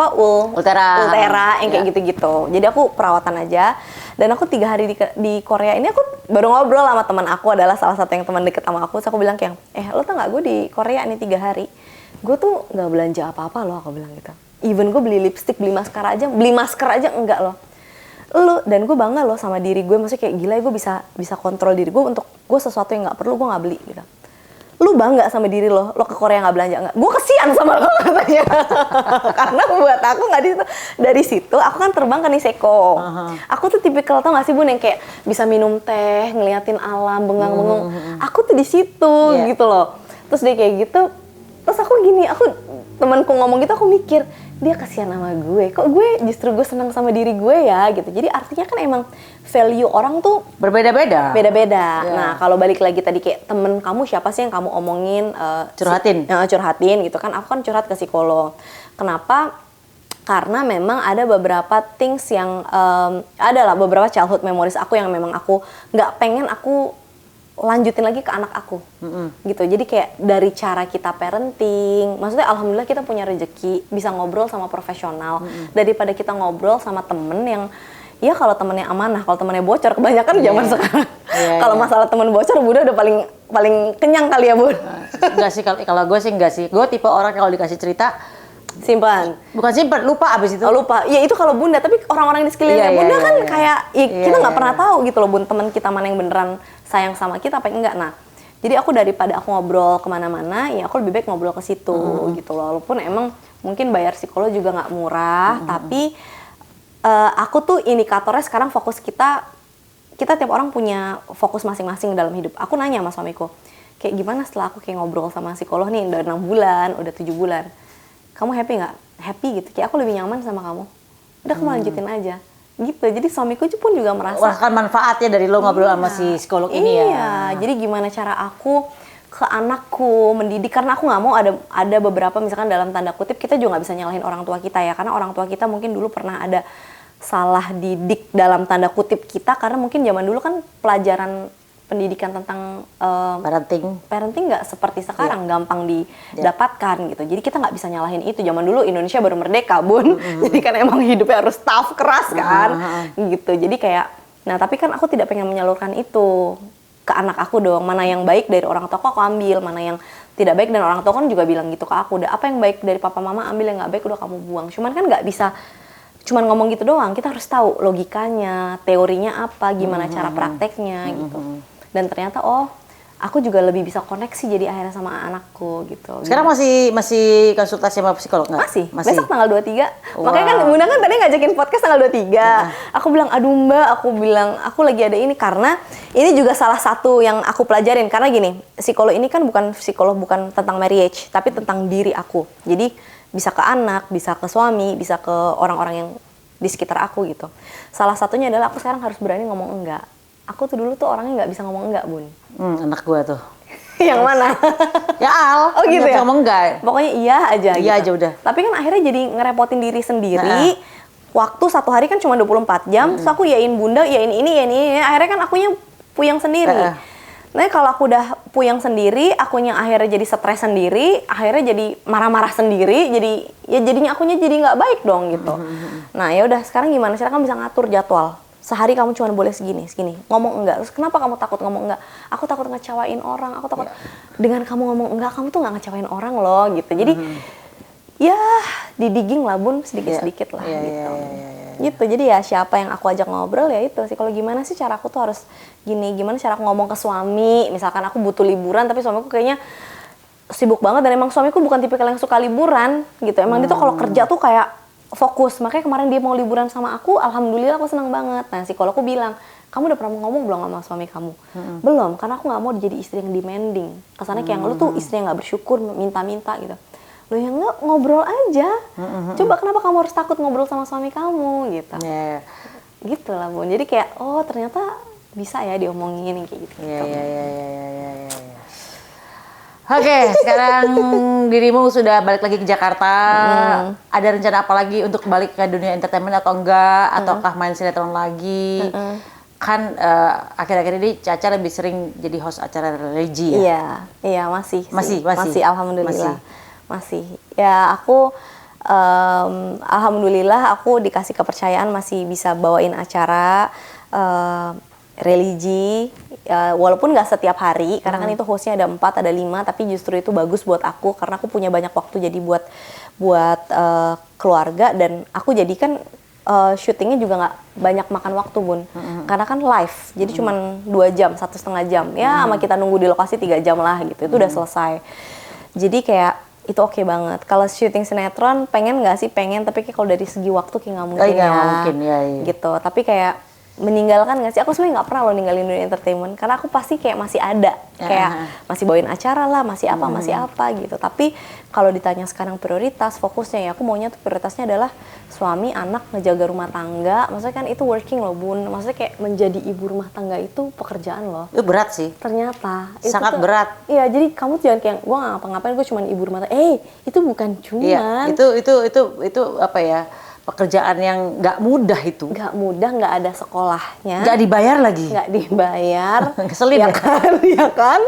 yang kayak gitu-gitu. Jadi aku perawatan aja. Dan aku 3 hari di Korea ini aku baru ngobrol sama teman aku, adalah salah satu yang teman deket sama aku. Terus aku bilang kayak, lo tau nggak gue di Korea nih 3 hari, gue tuh nggak belanja apa-apa loh, aku bilang gitu. Even gue beli lipstick, beli masker aja enggak loh. Dan gue bangga loh sama diri gue, maksudnya kayak gila gue bisa kontrol diri gue untuk gue sesuatu yang nggak perlu gue nggak beli gitu. Lu bangga sama diri lo ke Korea nggak belanja nggak? Gue kesian sama lo katanya. Karena buat aku nggak dari situ aku kan terbang ke Niseko. Aku tuh tipikal, tau nggak sih Bun, yang kayak bisa minum teh, ngeliatin alam, bengang-bengong. Aku tuh di situ gitu loh. Terus dia kayak gitu, terus aku temanku ngomong gitu, aku mikir dia kasihan sama gue, kok gue senang sama diri gue ya gitu. Jadi artinya kan emang value orang tuh berbeda-beda. Yeah. Nah kalau balik lagi tadi kayak temen kamu siapa sih yang kamu omongin, curhatin gitu kan. Aku kan curhat ke psikolog. Kenapa? Karena memang ada beberapa things yang adalah beberapa childhood memories aku yang memang aku nggak pengen aku lanjutin lagi ke anak aku, gitu. Jadi kayak dari cara kita parenting, maksudnya alhamdulillah kita punya rezeki bisa ngobrol sama profesional daripada kita ngobrol sama temen yang ya kalau temennya amanah, kalau temennya bocor kebanyakan zaman sekarang. Kalau masalah temen bocor, Bunda udah paling kenyang kali ya Bun. Enggak sih, kalau gue sih enggak sih. Gue tipe orang kalau dikasih cerita simpan. Bukan simpan, lupa abis itu. Lupa. Ya itu kalau Bunda, tapi orang-orang di sekelilingnya Bunda kan kayak kita nggak pernah tahu gitu loh Bun, teman kita mana yang beneran sayang sama kita apa enggak. Nah, jadi aku daripada aku ngobrol kemana-mana, ya aku lebih baik ngobrol ke situ gitu loh. Walaupun emang mungkin bayar psikolog juga nggak murah, tapi aku tuh indikatornya sekarang fokus kita tiap orang punya fokus masing-masing dalam hidup. Aku nanya sama suamiku, kayak gimana setelah aku kayak ngobrol sama psikolog nih udah 6 bulan, udah 7 bulan. Kamu happy nggak? Happy gitu. Kayak aku lebih nyaman sama kamu. Udah kamu lanjutin aja. Gitu. Jadi suamiku pun juga merasakan manfaatnya dari lo ngobrol sama si psikolog ini ya. Iya. Jadi gimana cara aku ke anakku mendidik, karena aku nggak mau ada beberapa misalkan dalam tanda kutip kita juga nggak bisa nyalahin orang tua kita ya, karena orang tua kita mungkin dulu pernah ada salah didik dalam tanda kutip kita, karena mungkin zaman dulu kan pelajaran pendidikan tentang parenting nggak seperti sekarang gampang didapatkan gitu. Jadi kita nggak bisa nyalahin itu. Zaman dulu Indonesia baru merdeka Bun, jadi kan emang hidupnya harus tough, keras kan, gitu. Jadi kayak, nah tapi kan aku tidak pengen menyalurkan itu ke anak aku dong. Mana yang baik dari orang tua aku ambil, mana yang tidak baik, dan orang tua kan juga bilang gitu ke aku. Udah apa yang baik dari papa mama ambil, yang nggak baik udah kamu buang. Cuman kan nggak bisa cuman ngomong gitu doang. Kita harus tahu logikanya, teorinya apa, gimana cara prakteknya gitu. Dan ternyata aku juga lebih bisa koneksi jadi akhirnya sama anakku gitu. Sekarang masih konsultasi sama psikolog nggak? Masih. Besok tanggal 23. Wow. Makanya kan Bunda kan tadi ngajakin podcast tanggal 23. Aku bilang, aduh Mbak, aku lagi ada ini, karena ini juga salah satu yang aku pelajarin. Karena gini, psikolog ini kan bukan tentang marriage, tapi tentang diri aku. Jadi bisa ke anak, bisa ke suami, bisa ke orang-orang yang di sekitar aku gitu. Salah satunya adalah aku sekarang harus berani ngomong enggak. Aku tuh dulu tuh orangnya nggak bisa ngomong enggak, Bun. Anak gua tuh. Yang mana? Ya Al. Oh gitu ya? Ngomong enggak. Pokoknya iya aja. Iya gitu. aja udah. Tapi kan akhirnya jadi ngerepotin diri sendiri. Waktu satu hari kan cuma 24 jam. Terus aku iyain Bunda, iyain ini. Akhirnya kan akunya puyeng sendiri. Nah kalau aku udah puyeng sendiri, akunya akhirnya jadi stres sendiri. Akhirnya jadi marah-marah sendiri. Jadinya akunya jadi nggak baik dong gitu. Nah ya udah, sekarang gimana? Sekarang kamu bisa ngatur jadwal. Sehari kamu cuma boleh segini. Ngomong enggak. Terus kenapa kamu takut ngomong enggak? Aku takut ngecewain orang. Aku takut dengan kamu ngomong enggak, kamu tuh nggak ngecewain orang loh gitu. Jadi ya didigging lah Bun, sedikit-sedikit lah gitu. Gitu. Jadi ya siapa yang aku ajak ngobrol ya itu sih. Kalau gimana sih cara aku tuh harus gini, gimana cara aku ngomong ke suami. Misalkan aku butuh liburan tapi suamiku kayaknya sibuk banget, dan emang suamiku bukan tipikal yang suka liburan gitu. Emang dia tuh kalau kerja tuh kayak fokus. Makanya kemarin dia mau liburan sama aku, alhamdulillah aku senang banget. Nah psikologku bilang, kamu udah pernah ngomong belum sama suami kamu? Belum, karena aku nggak mau jadi istri yang demanding. Kesannya kayak lu tuh istri yang nggak bersyukur, minta-minta gitu. Lo yang nggak, ngobrol aja. Coba kenapa kamu harus takut ngobrol sama suami kamu gitu. Gitu lah Bun. Jadi kayak ternyata bisa ya diomongin kayak gitu. Oke, sekarang dirimu sudah balik lagi ke Jakarta. Ada rencana apa lagi untuk balik ke dunia entertainment atau enggak? Ataukah main sinetron lagi? kan akhir-akhir ini Caca lebih sering jadi host acara religi ya? Iya masih sih. Masih? Alhamdulillah. Masih. Ya aku alhamdulillah aku dikasih kepercayaan masih bisa bawain acara religi, walaupun nggak setiap hari karena kan itu hostnya ada 4 ada 5, tapi justru itu bagus buat aku karena aku punya banyak waktu jadi buat keluarga, dan aku jadikan syutingnya juga nggak banyak makan waktu Bun, karena kan live jadi cuman 2 jam 1,5 jam ya, sama kita nunggu di lokasi 3 jam lah gitu, itu udah selesai. Jadi kayak itu oke banget. Kalau syuting sinetron pengen nggak sih? Pengen, tapi kayak kalau dari segi waktu kayak nggak mungkin Nggak mungkin, ya. gitu. Tapi kayak meninggalkan nggak sih? Aku sebenarnya nggak pernah loh ninggalin dunia entertainment karena aku pasti kayak masih ada, kayak masih bawain acara lah, masih apa gitu. Tapi kalau ditanya sekarang prioritas, fokusnya ya aku maunya tuh prioritasnya adalah suami, anak, ngejaga rumah tangga. Maksudnya kan itu working loh Bun. Maksudnya kayak menjadi ibu rumah tangga itu pekerjaan loh. Itu berat sih. Ternyata Sangat itu berat. Iya, jadi kamu jangan kayak gue nggak ngapa-ngapain, gue cuma ibu rumah tangga. Itu bukan cuman. Iya, itu apa ya? Pekerjaan yang nggak mudah itu. Nggak mudah, nggak ada sekolahnya. Nggak dibayar lagi. Nggak dibayar. Keselin ya kan, ya kan.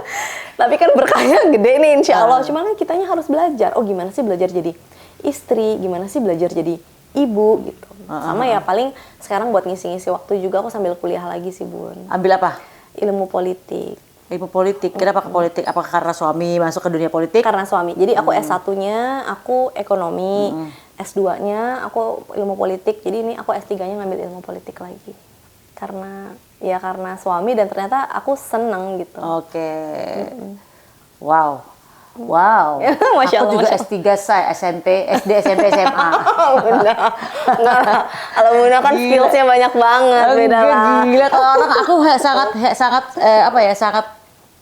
Tapi kan berkahnya gede nih insya Allah. Cuma kan kitanya harus belajar. Oh gimana sih belajar jadi istri? Gimana sih belajar jadi ibu gitu. Sama ya paling sekarang buat ngisi-ngisi waktu juga aku sambil kuliah lagi sih Bun. Ambil apa? Ilmu politik. Ilmu politik. Kenapa ke politik? Apakah karena suami masuk ke dunia politik? Karena suami. Jadi aku S1-nya aku ekonomi, S2-nya aku ilmu politik. Jadi ini aku S3-nya ngambil ilmu politik lagi. Karena suami, dan ternyata aku seneng gitu. Oke. Wow. Masya Aku Allah, juga Masya S3 saya SMP, SD, SMP, SMA. Bunda. Enggak lah. Kalau Bunda kan skillsnya banyak banget. Beda lah. Gila, kalau orang aku sangat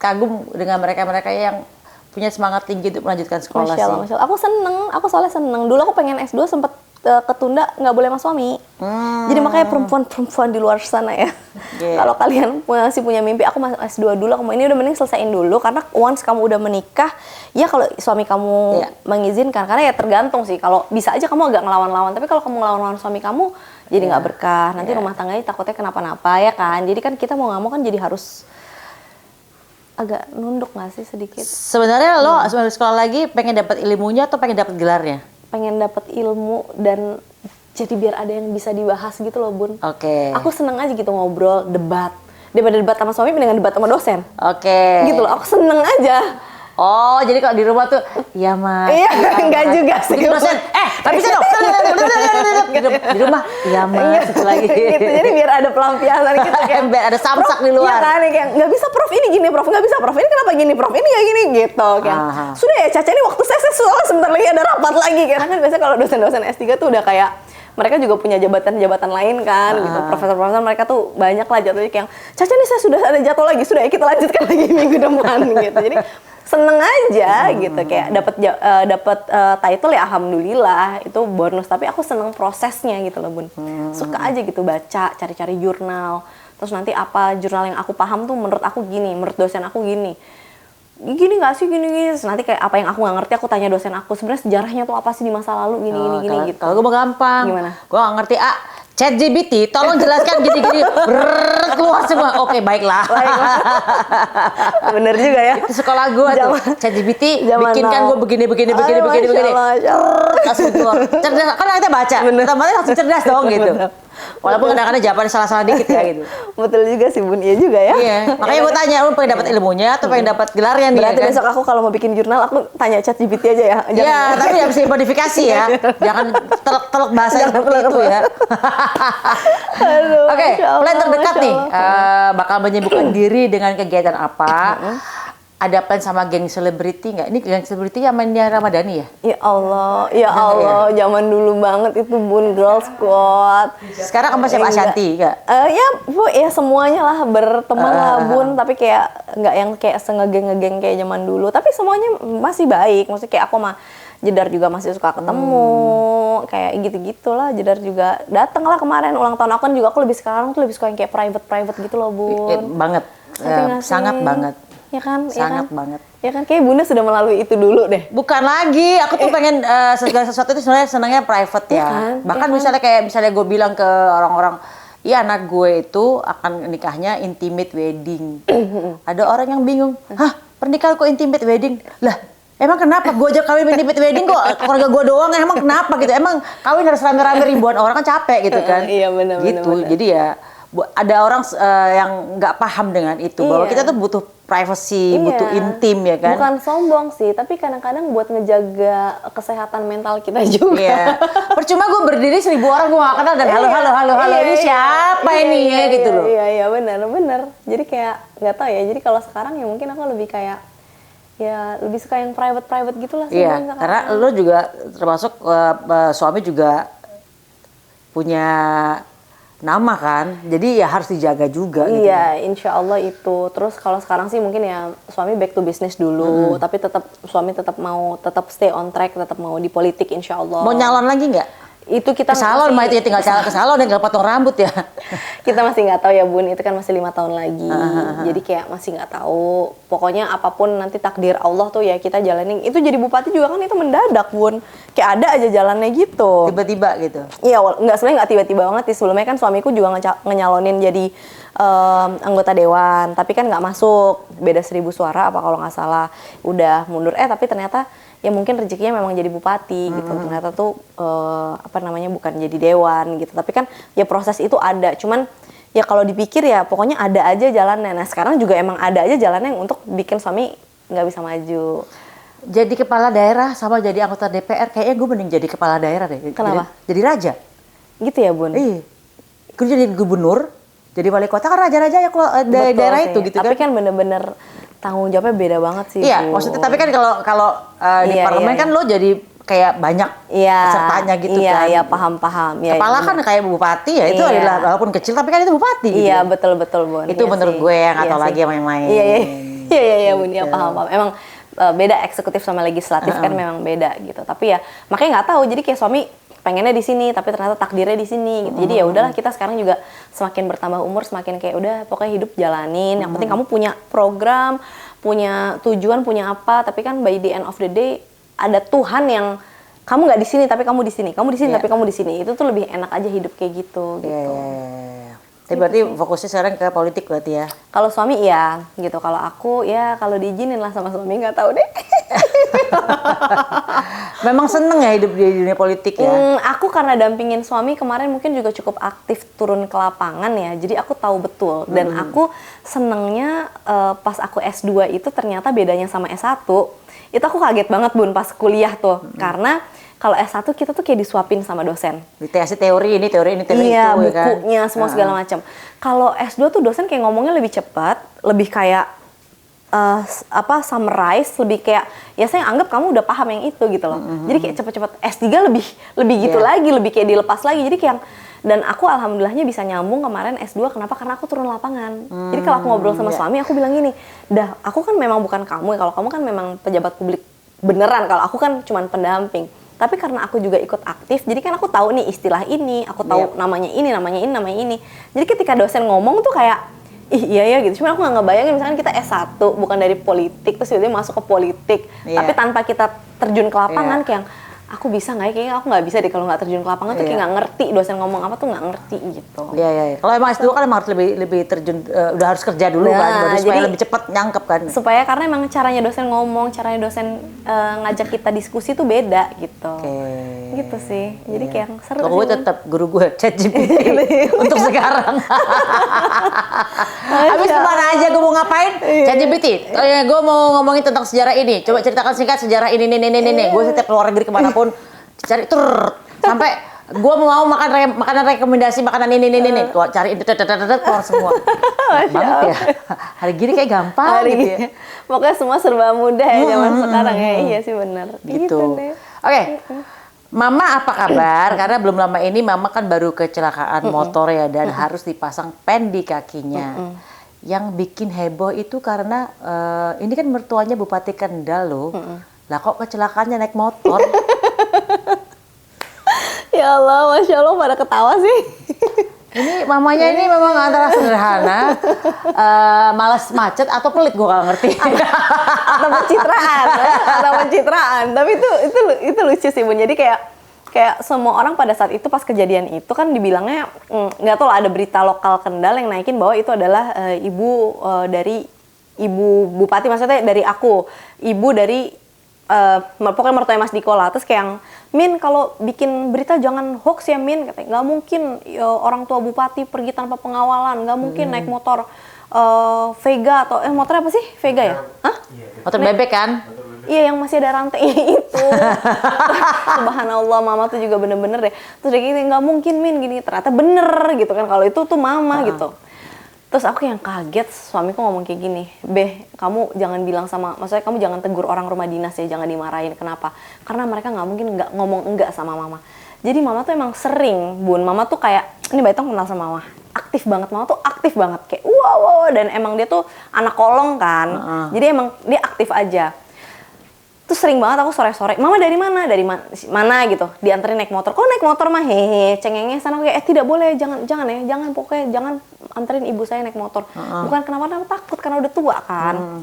kagum dengan mereka yang punya semangat tinggi untuk melanjutkan sekolah Masya Allah, sih. Masya Allah. Aku soalnya seneng. Dulu aku pengen S2 sempet ketunda, nggak boleh sama suami. Jadi makanya perempuan di luar sana ya. Kalau kalian masih punya mimpi, aku masuk S2 dulu, ini udah mending selesaiin dulu. Karena once kamu udah menikah, ya kalau suami kamu mengizinkan. Karena ya tergantung sih, kalau bisa aja kamu agak ngelawan-lawan. Tapi kalau kamu ngelawan-lawan suami kamu, jadi nggak berkah. Nanti rumah tangganya takutnya kenapa-napa ya kan. Jadi kan kita mau nggak mau kan jadi harus agak nunduk nggak sih sedikit. Sebenarnya lo sebelum sekolah lagi pengen dapat ilmunya atau pengen dapat gelarnya? Pengen dapat ilmu dan jadi biar ada yang bisa dibahas gitu loh Bun. Oke. Aku seneng aja gitu ngobrol, debat. Daripada debat sama suami, mendingan debat sama dosen. Oke. Gitu loh, aku seneng aja. Oh, jadi kalau di rumah tuh, ya Mas. Iya, enggak juga sih. Dosen, tapi bisa dong. Di rumah, ya Mas. Itu lagi. Gitu, jadi biar ada pelampiasan gitu kayak. Biar ada samsak di luar. Iya kan, kayak nggak bisa Prof ini gini, Prof nggak bisa Prof ini kenapa gini, Prof ini nggak gini gitu kan. Sudah ya Caca, ini waktu saya soalnya sebentar lagi ada rapat lagi, karena kan biasanya kalau dosen-dosen S3 tuh udah kayak mereka juga punya jabatan-jabatan lain kan, gitu. Profesor-profesor mereka tuh banyak lah jadwalnya kayak, Caca nih saya sudah ada jadwal lagi, sudah ya kita lanjutkan lagi minggu depan gitu. Jadi seneng aja gitu, kayak dapat title ya alhamdulillah, itu bonus, tapi aku seneng prosesnya gitu loh Bun. Suka aja gitu baca, cari-cari jurnal, terus nanti apa jurnal yang aku paham tuh menurut aku gini, menurut dosen aku gini nggak sih gini, terus nanti kayak apa yang aku nggak ngerti aku tanya dosen aku, sebenarnya sejarahnya tuh apa sih di masa lalu gini gitu. Kalau gue mau gampang. Gimana? Gue nggak ngerti. ChatGPT, tolong jelaskan gini-gini. Keluar semua. Oke, baiklah. Bener juga ya. Itu sekolah gue tuh. ChatGPT bikinkan gue begini. Langsung keluar. Cerdas. Kan kita baca. Otomatis langsung cerdas dong gitu. Walaupun kadang-kadang jawabannya salah-salah dikit ya gitu. Betul juga sih Bun, iya juga ya. Iya. Makanya gue tanya, lu pengen dapat ilmunya atau pengen dapat gelarnya nih? Berarti kan? besok aku kalau mau bikin jurnal aku tanya ChatGPT aja ya. Iya, tapi harus dimodifikasi ya. Jangan telek-telek bahasa seperti itu ya. Oke, plan terdekat nih. Bakal menyibukkan diri dengan kegiatan apa? Ada plan sama geng selebriti nggak? Ini geng selebriti yang mainnya Ramadhani ya? Ya Allah, zaman dulu banget itu Bun, Girl Squad. Sekarang kamu siapa? Ashanti nggak? Ya semuanya lah berteman lah Bun, tapi kayak nggak yang kayak ngegeng kayak zaman dulu. Tapi semuanya masih baik, maksudnya kayak aku mah Jedar juga masih suka ketemu, kayak gitu-gitulah. Jedar juga dateng lah kemarin ulang tahun aku kan juga, aku sekarang tuh lebih suka yang kayak private gitu loh Bun. Banget, sangat banget. Ya kan, sangat banget. Ya kan, kayak Bunda sudah melalui itu dulu deh. Bukan lagi, aku tuh pengen segala sesuatu itu sebenarnya senangnya private ya. Kan? Bahkan misalnya gue bilang ke orang-orang, iya anak gue itu akan nikahnya intimate wedding. Ada orang yang bingung, hah pernikahan kok intimate wedding? Lah emang kenapa? Gue aja kawin intimate wedding kok keluarga gue doang, emang kenapa gitu? Emang kawin harus rame-rame ribuan orang kan capek gitu kan? Iya, benar, gitu. benar. Jadi ya ada orang yang nggak paham dengan itu bahwa kita tuh butuh privacy, butuh intim ya kan? Bukan sombong sih, tapi kadang-kadang buat ngejaga kesehatan mental kita juga. Iya. Percuma gue berdiri 1.000 orang gue gak kenal dan halo ini siapa ini ya gitu loh. Iya benar. Jadi kayak nggak tahu ya. Jadi kalau sekarang ya mungkin aku lebih kayak ya lebih suka yang private gitulah sih. Iya. Karena lo juga termasuk suami juga punya nama kan, jadi ya harus dijaga juga. Iya, gitu. insya Allah itu. Terus kalau sekarang sih mungkin ya suami back to business dulu, tapi suami tetap mau stay on track, tetap mau di politik insya Allah. Mau nyalon lagi nggak? Itu kita Ke salon mah itu ya, tinggal ke salon dan tinggal potong rambut ya. Kita masih nggak tahu ya Bun, itu kan masih 5 tahun lagi. Jadi kayak masih nggak tahu. Pokoknya apapun nanti takdir Allah tuh ya kita jalanin. Itu jadi bupati juga kan itu mendadak Bun. Kayak ada aja jalannya gitu. Tiba-tiba gitu. Iya, sebenarnya nggak tiba-tiba banget sih. Sebelumnya kan suamiku juga ngenyalonin jadi anggota dewan, tapi kan nggak masuk. Beda 1.000 suara apa kalau nggak salah. Udah mundur. Tapi ternyata ya mungkin rezekinya memang jadi bupati gitu. Ternyata tuh bukan jadi dewan gitu. Tapi kan ya proses itu ada. Cuman ya kalau dipikir ya pokoknya ada aja jalannya. Nah sekarang juga emang ada aja jalannya untuk bikin suami nggak bisa maju. Jadi kepala daerah sama jadi anggota DPR kayaknya gue mending jadi kepala daerah deh. Kenapa? Jadi raja. Gitu ya Bun? Iya. Gue jadi gubernur, jadi wali kota kan raja-raja ya daerah sih. itu gitu tapi kan. Tapi kan bener-bener tanggung jawabnya beda banget sih. Iya, Bu. maksudnya tapi kan kalau di parlemen kan lo jadi kayak banyak pesertanya gitu kan. Iya, paham. Ya, kepala kan kayak bupati ya, itu adalah walaupun kecil tapi kan itu bupati gitu. Iya, betul Bun. Itu menurut gue yang atau lagi yang lain. Iya Bun, ya paham. Emang beda eksekutif sama legislatif kan memang beda gitu. Tapi ya makanya nggak tahu. Jadi kayak suami pengennya di sini tapi ternyata takdirnya di sini gitu. Jadi ya udahlah kita sekarang juga semakin bertambah umur semakin kayak udah pokoknya hidup jalanin. Yang penting kamu punya program, punya tujuan, punya apa. Tapi kan by the end of the day ada Tuhan yang kamu nggak di sini tapi kamu di sini. Kamu di sini tapi kamu di sini. Itu tuh lebih enak aja hidup kayak gitu. Tapi berarti fokusnya sekarang ke politik berarti ya? Kalau suami iya gitu. Kalau aku ya kalau diizinin lah sama suami nggak tahu deh. Memang seneng ya hidup di dunia politik ya? Aku karena dampingin suami kemarin mungkin juga cukup aktif turun ke lapangan ya. Jadi aku tahu betul. Dan aku senengnya pas aku S2 itu ternyata bedanya sama S1. Itu aku kaget banget Bun pas kuliah tuh. Karena kalau S1 kita tuh kayak disuapin sama dosen. Dikasih teori ini iya, itu bukunya kan? semua segala macam. Kalau S2 tuh dosen kayak ngomongnya lebih cepat, lebih kayak summarize, lebih kayak ya saya anggap kamu udah paham yang itu gitu loh. Jadi kayak cepet-cepet. S3 lebih gitu lagi, lebih kayak dilepas lagi. Jadi kayak dan aku alhamdulillahnya bisa nyambung kemarin S2 kenapa? Karena aku turun lapangan. Jadi kalau aku ngobrol sama suami aku bilang gini, "Dah, aku kan memang bukan kamu. Kalau kamu kan memang pejabat publik beneran. Kalau aku kan cuman pendamping." Tapi karena aku juga ikut aktif, jadi kan aku tahu nih istilah ini, aku tahu namanya ini. Jadi ketika dosen ngomong tuh kayak, ih iya ya gitu. Cuma aku nggak ngebayangin misalkan kita S1, bukan dari politik, terus tiba-tiba masuk ke politik. Tapi tanpa kita terjun ke lapangan, kayak aku bisa nggak ya? Kayaknya aku nggak bisa deh kalau nggak terjun ke lapangan tuh kayak nggak ngerti. Dosen ngomong apa tuh nggak ngerti gitu. Iya. Kalau emang S2 kan emang harus lebih terjun, udah harus kerja dulu kan, supaya lebih cepat nyangkep kan. Supaya karena emang caranya dosen ngomong, caranya dosen ngajak kita diskusi tuh beda gitu. Gitu sih. Jadi kayak seru sih. Gue tetap guru gue ChatGPT untuk sekarang. Habis kemana aja gue mau ngapain? ChatGPT. Gue mau ngomongin tentang sejarah ini. Coba ceritakan singkat sejarah ini. Gue setiap keluar negeri kemanapun cari sampai gue mau makan makanan rekomendasi makanan ini. Gue cari keluar semua. Banget ya. Hari gini kayak gampang gitu ya. Pokoknya semua serba mudah ya zaman sekarang ya. Iya sih benar. Gitu. Oke. Mama apa kabar? Karena belum lama ini Mama kan baru kecelakaan motor ya dan harus dipasang pen di kakinya. Yang bikin heboh itu karena ini kan mertuanya Bupati Kendal loh. Lah kok kecelakaannya naik motor? Ya Allah, Masya Allah pada ketawa sih. Ini mamanya ini memang antara sederhana, malas macet atau pelit gue gak ngerti. Atau pencitraan. Tapi itu lucu sih Bun. Jadi kayak kayak semua orang pada saat itu pas kejadian itu kan dibilangnya nggak tahu lah, ada berita lokal Kendal yang naikin bahwa itu adalah dari ibu bupati, maksudnya dari aku, ibu dari pokoknya mertuanya Mas Diko lah. Terus kayak yang, Min kalau bikin berita jangan hoax ya Min, katanya nggak mungkin orang tua bupati pergi tanpa pengawalan, nggak mungkin naik motor Vega atau motor apa sih, Vega ya? Hah? Motor bebek kan? Iya, yang masih ada rantai itu. Subhanallah, mama tuh juga bener-bener deh. Terus dia gini, nggak mungkin Min gini. Ternyata bener gitu kan, kalau itu tuh mama gitu. Terus aku yang kaget, suamiku ngomong kayak gini, Beh, kamu jangan bilang sama, maksudnya kamu jangan tegur orang rumah dinas ya, jangan dimarahin. Kenapa? Karena mereka nggak mungkin nggak ngomong enggak sama mama. Jadi mama tuh emang sering, Bun. Mama tuh kayak, ini Baitong kenal sama mama. Aktif banget, mama tuh aktif banget. Kayak wow, dan emang dia tuh anak kolong kan. Jadi emang dia aktif aja. Terus sering banget aku sore-sore, Mama dari mana? Dari mana gitu. Dianterin naik motor. Kok naik motor mah hehe, cengengnya sana kayak tidak boleh, jangan ya, jangan pokoknya jangan anterin ibu saya naik motor. Bukan kenapa-napa, takut karena udah tua kan.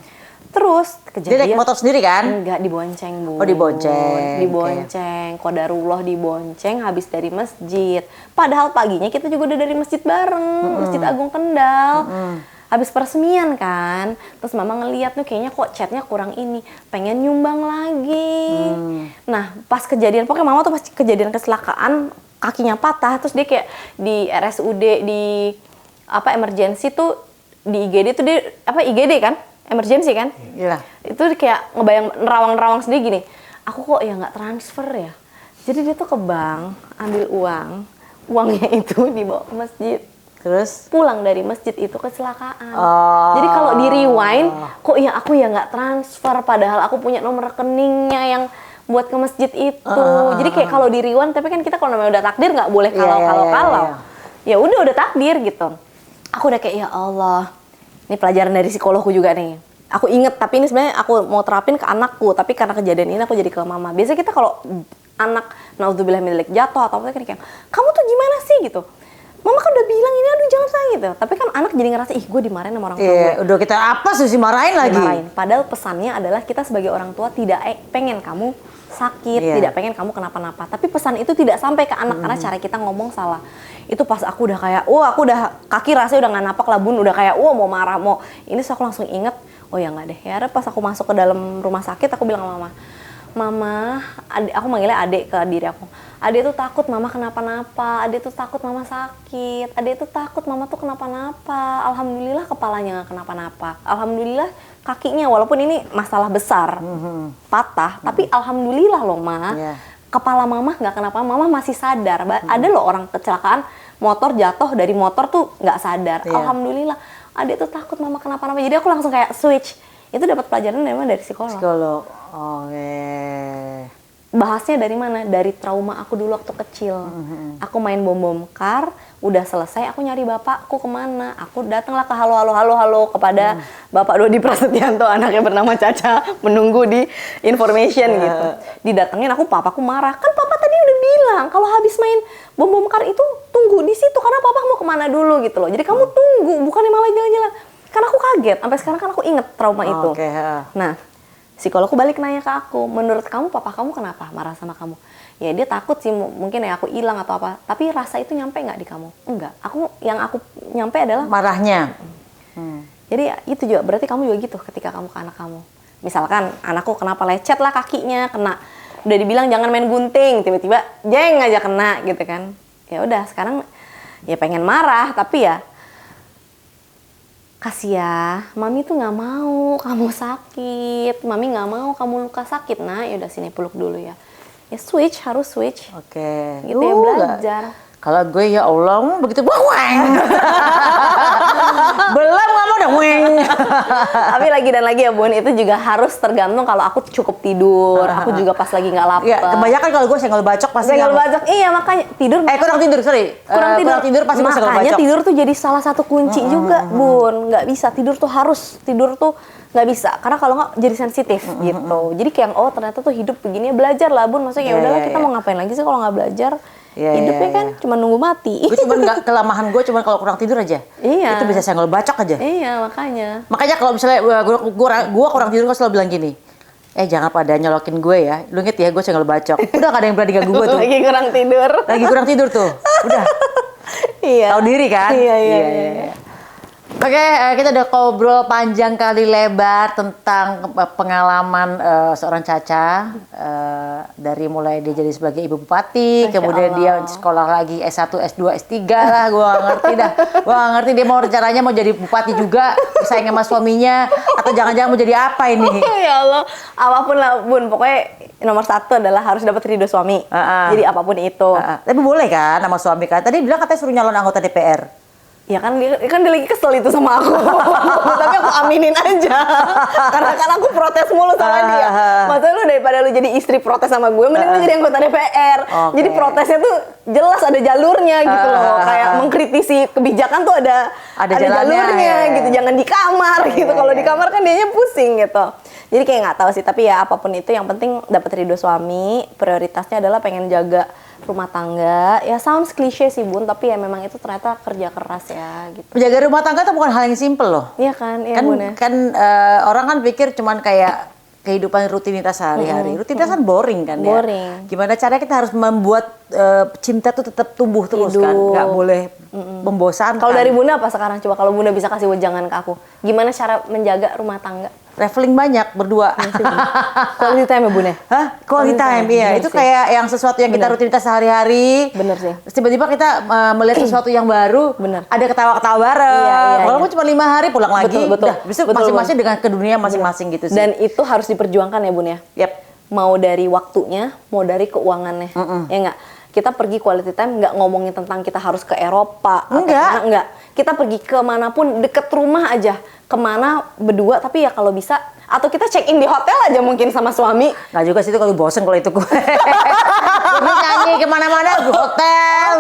Terus kejadian. Dia naik motor sendiri kan? Enggak, dibonceng, Bu. Oh, dibonceng. Dibonceng. Qadarullah dibonceng habis dari masjid. Padahal paginya kita juga udah dari masjid bareng, Masjid Agung Kendal. Habis peresmian kan, terus mama ngeliat tuh kayaknya kok chatnya kurang ini, pengen nyumbang lagi. Nah pas kejadian, pokoknya mama tuh pas kejadian kecelakaan kakinya patah, terus dia kayak di RSUD di emergency tuh di IGD tuh dia IGD kan, emergency kan? Iya. Itu kayak ngebayang nerawang-nerawang sendiri gini, aku kok ya nggak transfer ya. Jadi dia tuh ke bank ambil uangnya itu dibawa ke masjid. Terus Pulang dari masjid itu kecelakaan. Jadi kalau di rewind, kok ya aku ya nggak transfer, padahal aku punya nomor rekeningnya yang buat ke masjid itu. Jadi kayak kalau di rewind, tapi kan kita kalau namanya udah takdir nggak boleh kalau. Ya udah takdir gitu. Aku udah kayak ya Allah, ini pelajaran dari psikologku juga nih. Aku inget, tapi ini sebenarnya aku mau terapin ke anakku, tapi karena kejadian ini aku jadi ke mama. Biasanya kita kalau anak naudzubillah min dzalik jatuh atau apa kayak kamu tuh gimana sih gitu. Mama kan udah bilang ini, aduh jangan sayang gitu. Tapi kan anak jadi ngerasa, ih gue dimarahin sama orang tua gue. udah kita apa sih marahin lagi? Dimarahin. Padahal pesannya adalah kita sebagai orang tua tidak pengen kamu sakit, tidak pengen kamu kenapa-napa. Tapi pesan itu tidak sampai ke anak karena cara kita ngomong salah. Itu pas aku udah kayak, aku udah kaki rasanya udah nggak napak lah Bun, udah kayak, mau marah, mau ini. So aku langsung inget, oh ya nggak deh. Ya pas aku masuk ke dalam rumah sakit, aku bilang sama Mama, aku manggilnya adek ke diri aku. Adek tuh takut Mama kenapa-napa, adek tuh takut Mama sakit, adek tuh takut Mama tuh kenapa-napa. Alhamdulillah kepalanya nggak kenapa-napa. Alhamdulillah kakinya, walaupun ini masalah besar, patah, tapi alhamdulillah loh Ma. Kepala Mama nggak kenapa, Mama masih sadar. Ada loh orang kecelakaan motor jatuh dari motor tuh nggak sadar. Alhamdulillah. Adek tuh takut Mama kenapa-napa. Jadi aku langsung kayak switch. Itu dapat pelajaran dari psikolog. Bahasnya dari mana? Dari trauma aku dulu waktu kecil. Aku main bom kar, udah selesai, aku nyari bapakku kemana. Aku datanglah ke halo kepada Bapak Dodi Prasetyanto, anaknya bernama Caca, menunggu di information gitu. Didatengin aku, papaku marah. Kan papa tadi udah bilang kalau habis main bom kar itu tunggu di situ karena papa mau kemana dulu gitu loh. Jadi kamu tunggu, bukannya malah jalan-jalan. Kan aku kaget, sampai sekarang kan aku inget trauma itu. Nah, psikologku balik nanya ke aku, menurut kamu papa kamu kenapa marah sama kamu? Ya dia takut sih, mungkin ya aku hilang atau apa. Tapi rasa itu nyampe nggak di kamu? Enggak. Yang aku nyampe adalah marahnya. Jadi itu juga berarti kamu juga gitu ketika kamu ke anak kamu. Misalkan anakku kenapa lecet lah kakinya, kena. Udah dibilang jangan main gunting, tiba-tiba jeng aja kena gitu kan. Ya udah sekarang ya pengen marah, tapi ya kasih ya, Mami tuh nggak mau kamu sakit, Mami nggak mau kamu luka sakit. Nah, ya udah sini peluk dulu ya. Ya switch, harus switch. Gitu ya, belajar. Kalau gue ya Allah begitu weng. Belum kamu udah weng. Tapi lagi dan lagi ya Bun, itu juga harus tergantung kalau aku cukup tidur, aku juga pas lagi nggak lapar. Ya, kebanyakan kalau gue senggol bacok pasti. Senggol bacok, iya makanya tidur. Kurang tidur, sorry. Kurang tidur pasti senggol bacok. Makanya tidur tuh jadi salah satu kunci juga Bun. Nggak bisa, tidur tuh nggak bisa, karena kalau nggak jadi sensitif gitu. Jadi kayak ternyata tuh hidup begini, belajar lah Bun. Maksudnya ya udahlah kita mau ngapain lagi sih kalau nggak belajar. Hidupnya kan cuma nunggu mati. Gue cuma nggak, kelemahan gue cuma kalau kurang tidur aja. Iya. Itu bisa senggol bacok aja. Iya makanya. Makanya kalau misalnya gue kurang tidur, gue selalu bilang gini, Jangan pada nyolokin gue ya. Lu inget ya, gue cenggol bacok. Udah gak ada yang berani ganggu gue tuh. Lagi kurang tidur. Lagi kurang tidur tuh. Udah. Iya. Tahu diri kan? Iya. Oke, kita udah ngobrol panjang kali lebar tentang pengalaman seorang Caca. Dari mulai dia jadi sebagai ibu bupati, Masya kemudian dia Allah. sekolah lagi S1, S2, S3 lah. Gue gak ngerti dah. Gue gak ngerti dia mau rencananya mau jadi bupati juga, bersaing sama suaminya, atau jangan-jangan mau jadi apa ini? Ya Allah, apapun lah Bun, pokoknya nomor satu adalah harus dapat ridho suami. Jadi apapun itu. Tapi boleh kan sama suami kan? Tadi bilang katanya suruh nyalon anggota DPR. Ya kan dia lagi kesel itu sama aku. Tapi aku aminin aja. Karena kan aku protes mulu sama dia. Maksudnya lu daripada lu jadi istri protes sama gue, mending lu jadi anggota DPR. Oke. Jadi protesnya tuh jelas ada jalurnya gitu loh. Kayak mengkritisi kebijakan tuh ada jalannya, jalurnya ya. gitu. Jangan di kamar gitu. Kalau di kamar kan dianya pusing gitu. Jadi kayak nggak tahu sih, tapi ya apapun itu yang penting dapat ridho suami. Prioritasnya adalah pengen jaga rumah tangga. Ya sounds klise sih Bun, tapi ya memang itu ternyata kerja keras ya gitu. Menjaga rumah tangga itu bukan hal yang simpel loh. Iya kan, iya Kan Bun ya. orang kan pikir cuman kayak kehidupan rutinitas sehari-hari. Rutinitas kan boring kan ya. Boring. Gimana caranya kita harus membuat cinta tuh tetap tumbuh terus kan. Hidup. Nggak boleh membosankan. Kalau dari Bunda apa sekarang? Coba kalau Bunda bisa kasih wejangan ke aku. Gimana cara menjaga rumah tangga? Traveling banyak berdua. Quality time ya Bunda? Hah? Quality time, iya. Bener Itu sih. kayak yang sesuatu yang kita Bener. rutinitas sehari-hari. Bener sih. Terus tiba-tiba kita melihat sesuatu yang baru. Bener. Ada ketawa-ketawa bareng. Iya. Walaupun cuma 5 hari pulang lagi. Betul. Udah, bisa Betul, masing-masing dengan ke dunia masing-masing gitu sih. Dan itu harus diperjuangkan ya Bun ya? Yap. Mau dari waktunya, mau dari keuangannya. Ya enggak? Kita pergi quality time nggak ngomongin tentang kita harus ke Eropa. atau Enggak. kemana, enggak. Kita pergi kemanapun deket rumah aja. Kemana berdua, tapi ya kalau bisa. Atau kita check in di hotel aja mungkin sama suami. Nggak juga sih itu kalau bosen kalau itu gue. Gue nyanyi kemana-mana di hotel.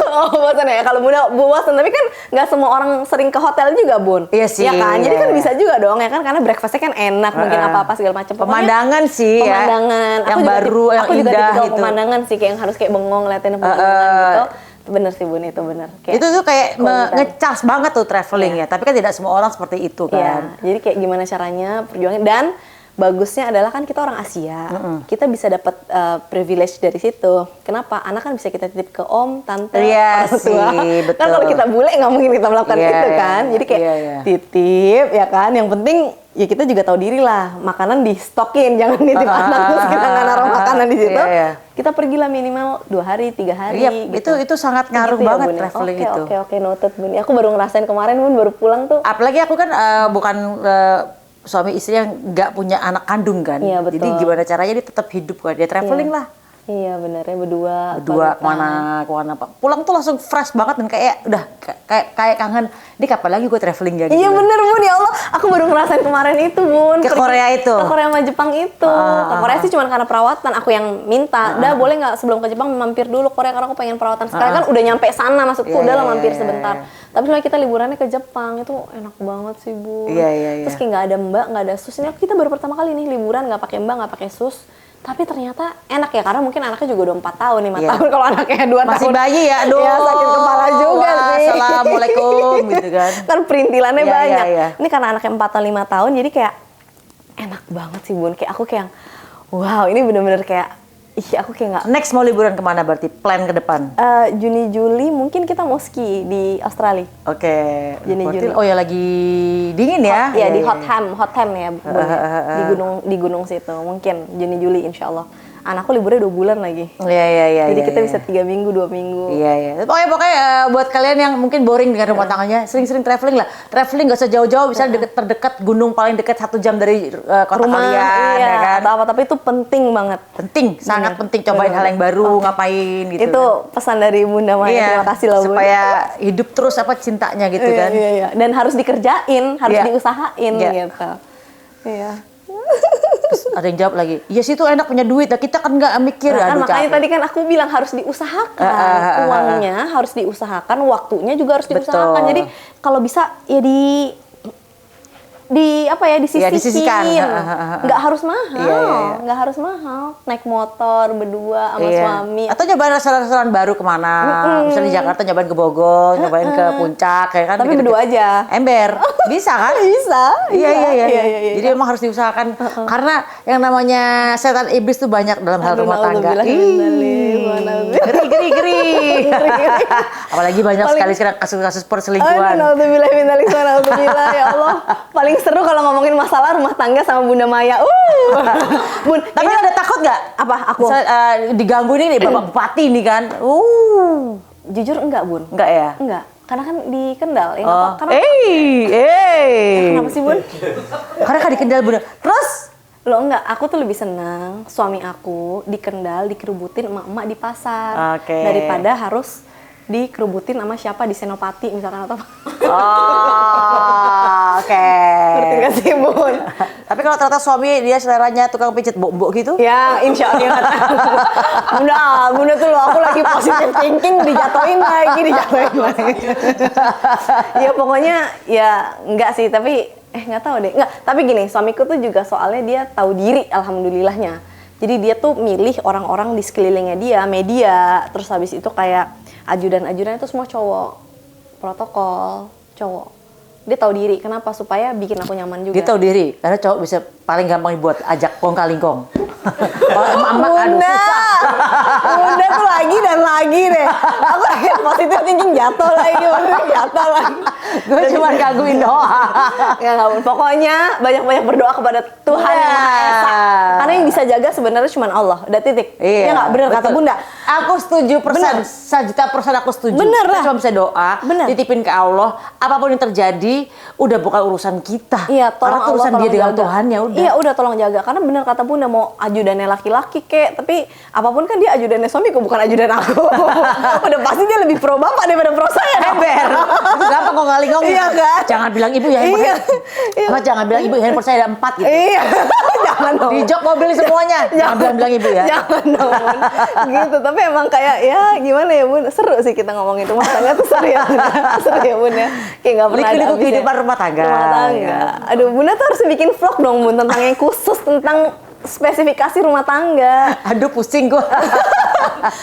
Oh bosan ya, kalau Bunda bosan. Tapi kan nggak semua orang sering ke hotel juga Bun. Iya sih, Ya kan, jadi iya. kan bisa juga dong ya kan. Karena breakfastnya kan enak, mungkin apa-apa segala macam. Pokoknya Pemandangan sih ya. pemandangan. Yang baru, yang aku juga indah tipikal gitu. pemandangan sih, kayak yang harus kayak bengong ngeliatin pemandangan gitu. Bener sih Bun, itu bener. Kayak, Itu tuh kayak quality time. ngecas banget tuh traveling ya. Tapi kan tidak semua orang seperti itu kan. Iya, jadi kayak gimana caranya perjuangan. Dan bagusnya adalah kan kita orang Asia, kita bisa dapat privilege dari situ. Kenapa? Anak kan bisa kita titip ke om, tante, Iya orang tua. sih, betul. Kan kalau kita bule nggak mungkin kita melakukan Iya, itu iya. kan. Jadi kayak Iya. titip ya kan. Yang penting ya kita juga tahu diri lah. Makanan di stokin, jangan nitip anak terus kita nggak naruh makanan di situ. Iya, iya. Kita pergilah minimal 2 hari, 3 hari. Iya, gitu. itu sangat ngaruh Gitu ya, banget Bun, ya? traveling itu. Oke, noted Bun. Aku baru ngerasain kemarin Bun, baru pulang tuh. Apalagi aku kan bukan suami istri yang nggak punya anak kandung kan. Iya, betul. Jadi gimana caranya dia tetap hidup kan. Dia traveling lah. Iya benernya berdua. Berdua pamitan. kemana Pak. Pulang tuh langsung fresh banget dan kayak udah kayak kangen. Ini kapan lagi gue traveling ya gitu. Iya bener Bun, ya Allah. Aku baru ngerasain kemarin itu Bun. Ke Korea itu? Ke Korea sama Jepang itu. Ke Korea sih cuma karena perawatan. Aku yang minta. Udah boleh nggak sebelum ke Jepang mampir dulu Korea karena aku pengen perawatan. Sekarang kan udah nyampe sana maksudku. Iya, Udah lah iya, mampir iya, sebentar. Tapi soalnya kita liburannya ke Jepang. Itu enak banget sih Bun. Iya. Terus kayak nggak ada mbak, nggak ada sus. Ini kita baru pertama kali nih liburan nggak pakai mbak, nggak pakai sus. Tapi ternyata enak ya, karena mungkin anaknya juga udah 4 tahun, 5 Iya. tahun. Kalau anaknya 2 tahun. Masih bayi ya, aduh. Iya, sakit kepala juga Wah, sih. Assalamualaikum gitu kan. Kan perintilannya Iya, banyak. iya. Ini karena anaknya 4 atau 5 tahun, jadi kayak enak banget sih Bun. Kayak aku kayak, wow ini bener-bener kayak, aku kayak nggak. Next mau liburan kemana berarti? Plan ke depan? Juni Juli mungkin kita mau ski di Australia. Oke. Juni, Berarti- Juli. Oh ya lagi dingin ya? Iya di Iya, Hot Ham ya Bun. Di gunung situ. Mungkin Juni Juli insya Allah. Anakku liburnya 2 bulan lagi. Iya. Jadi kita iya. bisa 3 minggu, 2 minggu. Iya. Pokoknya buat kalian yang mungkin boring dengan rumah tangganya, sering-sering traveling lah. Traveling gak usah jauh-jauh, misalnya terdekat gunung paling dekat 1 jam dari kota Rumah, kalian, iya, ya kan? atau apa, tapi itu penting banget. Penting, sangat penting cobain hal yang baru, ngapain gitu. Itu kan. pesan dari Bunda Maya. Iya, Terima kasih loh Bun. supaya hidup terus cintanya gitu kan. Iya. Dan harus dikerjain, harus Iya. diusahain Iya. gitu. Iya. Terus ada yang jawab lagi, iya sih itu enak punya duit, nah, kita kan nggak mikir. Nah, kan Aduh, makanya capek. tadi kan aku bilang harus diusahakan. Uangnya harus diusahakan, waktunya juga harus diusahakan. Betul. Jadi kalau bisa ya apa ya, Iya, disisihkan. disisihin. Nggak harus mahal. Iya, iya, iya. Nggak harus mahal. Naik motor berdua sama Iya. suami. Atau nyobain restoran-restoran baru kemana? Misalnya di Jakarta nyobain ke Bogor, nyobain ke Puncak, kayak kan. Tapi dikit-dikit. berdua aja. Ember, bisa kan? Bisa. Iya, iya, iya. iya. Jadi emang harus diusahakan karena yang namanya setan iblis itu banyak dalam hal rumah tangga. Geri. Apalagi banyak sekali sekarang kasus-kasus perselingkuhan. Alhamdulillah, ya Allah. Paling seru kalau ngomongin masalah rumah tangga sama Bunda Maya. Bun, Tapi ada takut nggak? apa aku? Diganggu nih Bapak Bupati nih kan? Jujur enggak, Bun. Enggak ya? Enggak. Karena kan di Kendal. Ya, Oh, karena kenapa sih, Bun? Karena kan di Kendal Bunda. Terus Lo enggak, aku tuh lebih senang suami aku di Kendal dikerubutin emak-emak di pasar Oke. daripada harus dikerubutin sama siapa di Senopati misalkan atau oke. ngerti gak sih, Bun? Tapi kalau ternyata suami dia seleranya tukang pijit mbok gitu? Ya, insya Allah. Bunda tuh loh, aku lagi positive thinking, dijatuhin lagi. Ya pokoknya ya enggak sih, tapi nggak tahu deh. Enggak, tapi gini, suamiku tuh juga soalnya dia tahu diri, alhamdulillahnya. Jadi dia tuh milih orang-orang di sekelilingnya dia, media, terus habis itu kayak ajudan-ajudan itu semua cowok, protokol cowok. Dia tahu diri, kenapa? Supaya bikin aku nyaman juga. Dia tahu diri, karena cowok bisa paling gampang dibuat ajak kong kalingkong. Kalau emak-emak aduh susah. Bunda tuh lagi dan lagi deh. Aku lagi positif thinking jatuh lagi. Gue cuma gangguin doa. Ya nggak, Bun. Pokoknya banyak-banyak berdoa kepada Tuhan yang Maha Esa. Karena yang bisa jaga sebenarnya cuma Allah. Udah titik. Iya, Ya nggak, bener kata betul. Bunda. Aku setuju persen, Bener. 1.000.000% aku setuju. Bener Kita lah. cuma bisa doa, Bener. titipin ke Allah. Apapun yang terjadi, udah bukan urusan kita. Iya, tolong Karena Allah, urusan dia tolong dengan jaga. Tuhan ya udah. Iya, udah tolong jaga. Karena bener kata Bunda, mau ajudannya laki-laki kek, tapi apapun kan dia ajudannya suamiku, bukan ajudan aku. Udah pasti dia lebih pro bapak daripada pro saya. Ember. Itu gampang kok ngalingong. Iya kan? Jangan bilang ibu ya handphone. Iya. Apa jangan bilang ibu handphone saya ada 4 gitu. Iya, jangan dong. Di jok mobil semuanya. Jangan bilang ibu ya. Jangan dong, Bun. Gitu, tapi emang kayak ya gimana ya, Bun? Seru sih kita ngomongin rumah tangga tuh seru ya, Bun. Seru ya, Bun ya. Kayak nggak pernah ada Liku-liku habisnya. kehidupan rumah tangga. Rumah tangga. Aduh, Bunda tuh harus bikin vlog dong, Bun, tentang yang khusus tentang spesifikasi rumah tangga. Aduh pusing gua.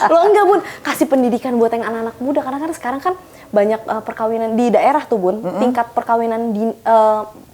Lo enggak, Bun, kasih pendidikan buat yang anak-anak muda, karena kan sekarang kan banyak perkawinan di daerah tuh, Bun. Tingkat perkawinan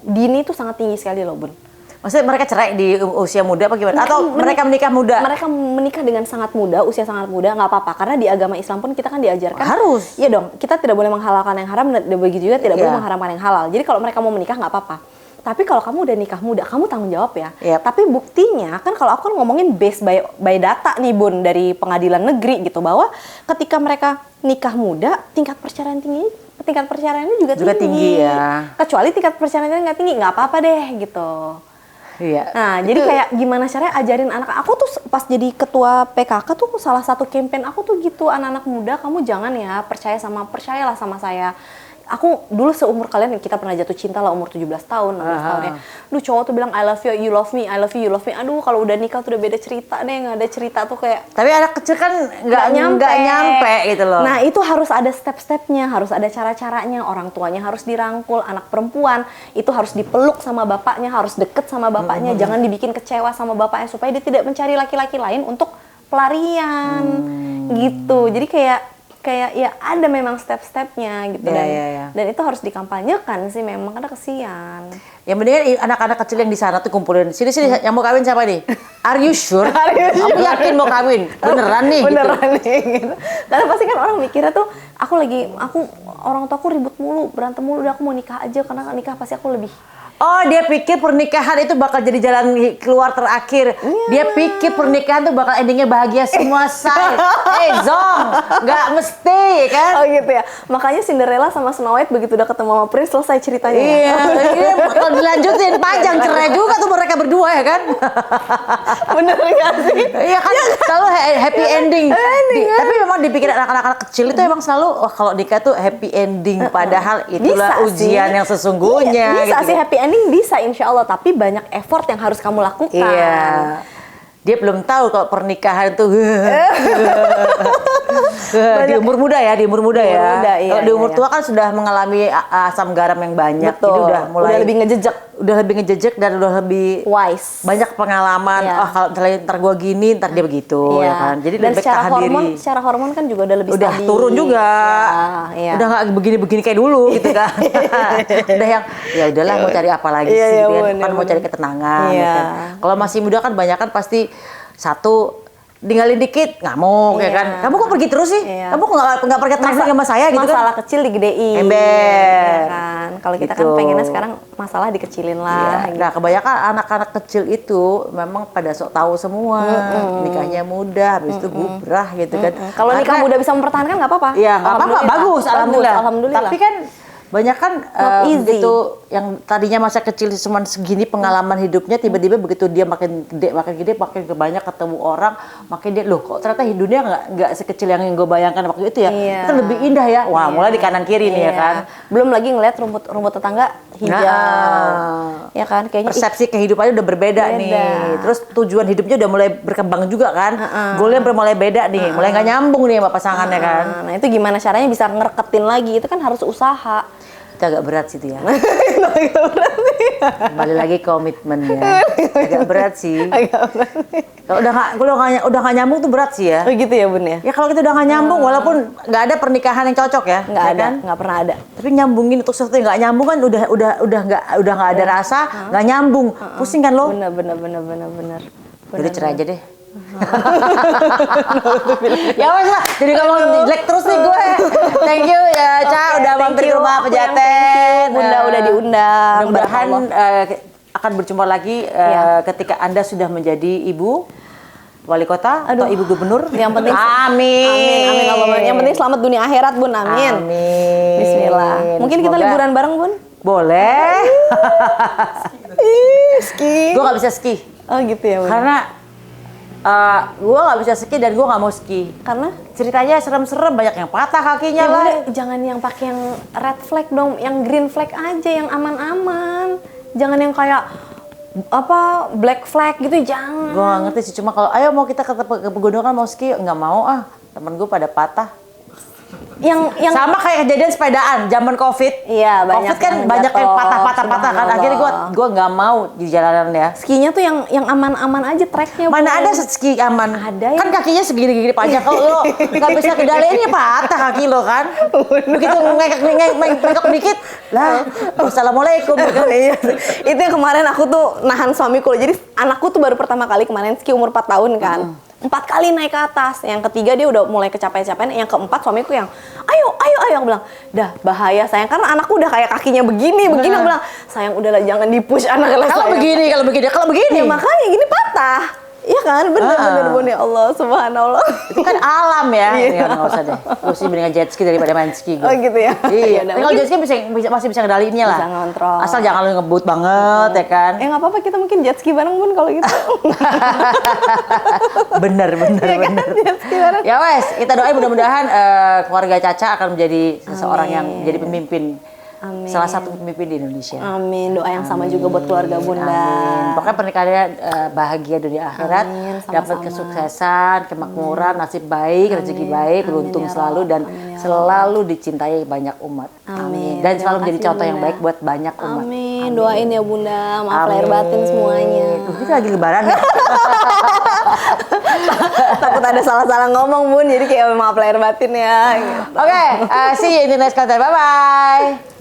dini tuh sangat tinggi sekali loh, Bun. Maksudnya mereka cerai di usia muda apa gimana? Atau mereka menikah muda? Mereka menikah dengan sangat muda, usia sangat muda, nggak apa-apa. Karena di agama Islam pun kita kan diajarkan. Harus. Iya dong, kita tidak boleh menghalalkan yang haram, dan begitu juga tidak boleh Iya. mengharamkan yang halal. Jadi kalau mereka mau menikah nggak apa-apa. Tapi kalau kamu udah nikah muda, kamu tanggung jawab ya. Yep. Tapi buktinya kan kalau aku kan ngomongin based by data nih, Bun, dari pengadilan negeri gitu, bahwa ketika mereka nikah muda, tingkat perceraiannya juga tinggi ya. Kecuali tingkat perceraiannya nggak tinggi, nggak apa-apa deh gitu. Iya. Nah, jadi kayak gimana caranya ajarin anak aku tuh pas jadi ketua PKK tuh salah satu campaign aku tuh gitu, anak-anak muda kamu jangan ya percayalah sama saya. Aku dulu seumur kalian kita pernah jatuh cinta lah umur 17 tahun, 16 tahun ya. Duh, cowok tuh bilang I love you, you love me, I love you, you love me. Aduh, kalau udah nikah tuh udah beda cerita deh, nggak ada cerita tuh kayak Tapi anak kecil kan nggak nyampe gitu loh. Nah, itu harus ada step-stepnya, harus ada cara-caranya. Orang tuanya harus dirangkul, anak perempuan itu harus dipeluk sama bapaknya, harus deket sama bapaknya, jangan dibikin kecewa sama bapaknya supaya dia tidak mencari laki-laki lain untuk pelarian. Gitu. Jadi kayak ya ada memang step-stepnya gitu. Iya. Dan itu harus dikampanyekan sih memang, karena kesian. Yang mendingan anak-anak kecil yang di sana tuh kumpulin. Sini yang mau kawin siapa nih? Are you sure? Kamu yakin mau kawin? Beneran nih? Beneran gitu. nih gitu. Karena pasti kan orang mikirnya tuh orang tuaku ribut mulu, berantem mulu, udah aku mau nikah aja karena nikah pasti aku lebih. Oh, dia pikir pernikahan itu bakal jadi jalan keluar terakhir. Dia pikir pernikahan tuh bakal endingnya bahagia semua, say. Zong, nggak mesti kan? Oh gitu ya. Makanya Cinderella sama Snow White begitu udah ketemu sama Prince selesai ceritanya. Iya, kalau dilanjutin panjang cerai juga tuh mereka berdua ya kan? Bener gak sih? Iya kan, selalu happy ending. Tapi memang dipikir anak-anak kecil itu emang selalu, wah kalau nikah tuh happy ending. Padahal itulah Bisa ujian sih. yang sesungguhnya. Bisa gitu. sih happy ending bisa insya Allah, tapi banyak effort yang harus kamu lakukan. Iya. dia belum tahu kalau pernikahan tuh di umur muda ya, di umur muda ya. Iya, Kalau di umur iya. tua kan sudah mengalami asam garam yang banyak, Betul. jadi udah mulai Udah lebih ngejejek. udah lebih ngejejek dan udah lebih Wise. banyak pengalaman. Iya. Oh, kalau ntar gua gini, ntar dia begitu Iya. ya kan. Jadi dan lebih baik secara tahan hormon, diri. secara hormon kan juga udah lebih Udah stabil. turun juga. Iya. Udah nggak begini-begini kayak dulu gitu kan. Udah yang ya udahlah mau cari apa lagi Iya, sih iya, gitu kan. bener, Kan mau bener. cari ketenangan ya Iya. kan. Kalau masih muda kan banyak kan pasti satu ninggalin dikit ngamuk ya Iya. kan. Kamu kok pergi terus sih? Iya. Kamu kok nggak pergi traveling sama saya gitu masalah kan? kecil digedein. Ember. Ya kan. Kalau kita Gitu. kan pengennya sekarang masalah dikecilin lah. Iya. Nah, kebanyakan anak-anak kecil itu memang pada sok tahu semua. Nikahnya muda, habis itu gubrah gitu kan. Kalau nikah Karena- muda bisa mempertahankan nggak apa-apa. Iya, nggak apa-apa, bagus, alhamdulillah. Alhamdulillah. Tapi kan banyak kan Not easy. begitu yang tadinya masa kecil cuma segini pengalaman hidupnya, tiba-tiba begitu dia makin gede, makin banyak ketemu orang, makin dia loh kok ternyata dunia nggak sekecil yang gue bayangkan waktu itu ya. Iya. Itu lebih indah ya. Wah, mulai di kanan kiri nih ya kan. Belum lagi ngeliat rumput tetangga hijau. Nah. Ya kan, kayaknya Persepsi kehidupannya udah berbeda Beda. nih. Terus tujuan hidupnya udah mulai berkembang juga kan. Goalnya mulai beda nih, mulai nggak nyambung nih sama pasangannya kan. Nah, itu gimana caranya bisa ngereketin lagi? Itu kan harus usaha. Itu agak berat sih itu ya. Kembali lagi komitmen ya. Agak berat sih. Kalau udah nggak nyambung tuh berat sih ya. Oh gitu ya Bun ya? Ya kalau kita udah nggak nyambung, walaupun nggak ada pernikahan yang cocok ya, Nggak ya ada, kan? nggak pernah ada. Tapi nyambungin untuk sesuatu yang nggak nyambung kan udah nggak ada rasa, nggak nyambung, pusing kan lo? Bener. Jadi cerai aja deh. Ya wes lah, jadi ngomong jelek terus nih gue. Thank you ya Ca, udah thank mampir you. rumah Aku yang Pejaten. thank you. Bunda udah diundang. Mudah-mudahan Barakallah. akan berjumpa lagi Iya. ketika Anda sudah menjadi ibu wali kota atau ibu gubernur. Yang penting amin. Allahumma. Yang penting selamat dunia akhirat Bun, amin. Amin. Bismillah. Mungkin kita Semoga- liburan bareng Bun? Boleh. Ski. Gue nggak bisa ski Oh gitu ya Bun. karena gue nggak bisa ski dan gue nggak mau ski. Karena Ceritanya serem-serem, banyak yang patah kakinya ya lah. Bunda, jangan yang pakai yang red flag dong, yang green flag aja, yang aman-aman. Jangan yang kayak apa black flag gitu, jangan. Gue nggak ngerti sih, cuma kalau ayo mau kita ke pegunungan mau ski, nggak mau ah. Temen gue pada patah. Yang Sama kayak kejadian sepedaan zaman COVID. Iya, banyak COVID kan yang banyak yang jatuh, patah-patah kan. subhanallah. Akhirnya gue nggak mau di jalanan ya. skinya tuh yang aman-aman aja tracknya. Mana Bun. ada ski aman? Ada Kan yang- kakinya segini-gini panjang. Kalau lo nggak bisa kendaliin ya patah kaki lo kan. Begitu ngekek dikit, lah. Assalamualaikum. Iya. Itu yang kemarin aku tuh nahan suamiku. Jadi anakku tuh baru pertama kali kemarin ski umur 4 tahun kan. 4 kali naik ke atas. Yang ketiga dia udah mulai kecapean-capean. Yang keempat suamiku yang ayo. Aku bilang, dah bahaya sayang. Karena anakku udah kayak kakinya begini. Aku bilang, sayang udahlah jangan di-push anak Kalau begini. Ya makanya gini patah. Iya kan? Bener Bun, ya Allah, subhanallah. Itu kan alam ya. Iya. Ya nggak usah deh. Gue sih mendingan jet ski daripada main ski. Oh gitu ya? Iya. Yaudah, Tapi kalau jet ski masih bisa ngendaliinnya lah. Bisa ngontrol. Asal jangan lu ngebut banget ya kan. nggak apa-apa, kita mungkin jet ski bareng Bun kalau gitu. bener. Jet ski bareng. Ya wes, kita doain mudah-mudahan keluarga Caca akan menjadi seseorang yang menjadi pemimpin. Amin. Salah satu pemimpin di Indonesia. Amin, doa yang sama juga buat keluarga Bunda. Amin. Pokoknya pernikahannya bahagia dunia akhirat, Amin, sama-sama. dapat kesuksesan, kemakmuran, nasib baik, rezeki baik, beruntung ya selalu Rabb. dan Amin, ya selalu dicintai banyak umat. Amin. Dan selalu Terima menjadi kasih, contoh yang Bunda. baik buat banyak umat. Amin. Doain ya Bunda, maaf lahir batin semuanya. Kita lagi lebaran ya. Takut ada salah-salah ngomong Bun, jadi kayak maaf lahir batin ya. Gitu. Oke, see you in the next content. Bye bye.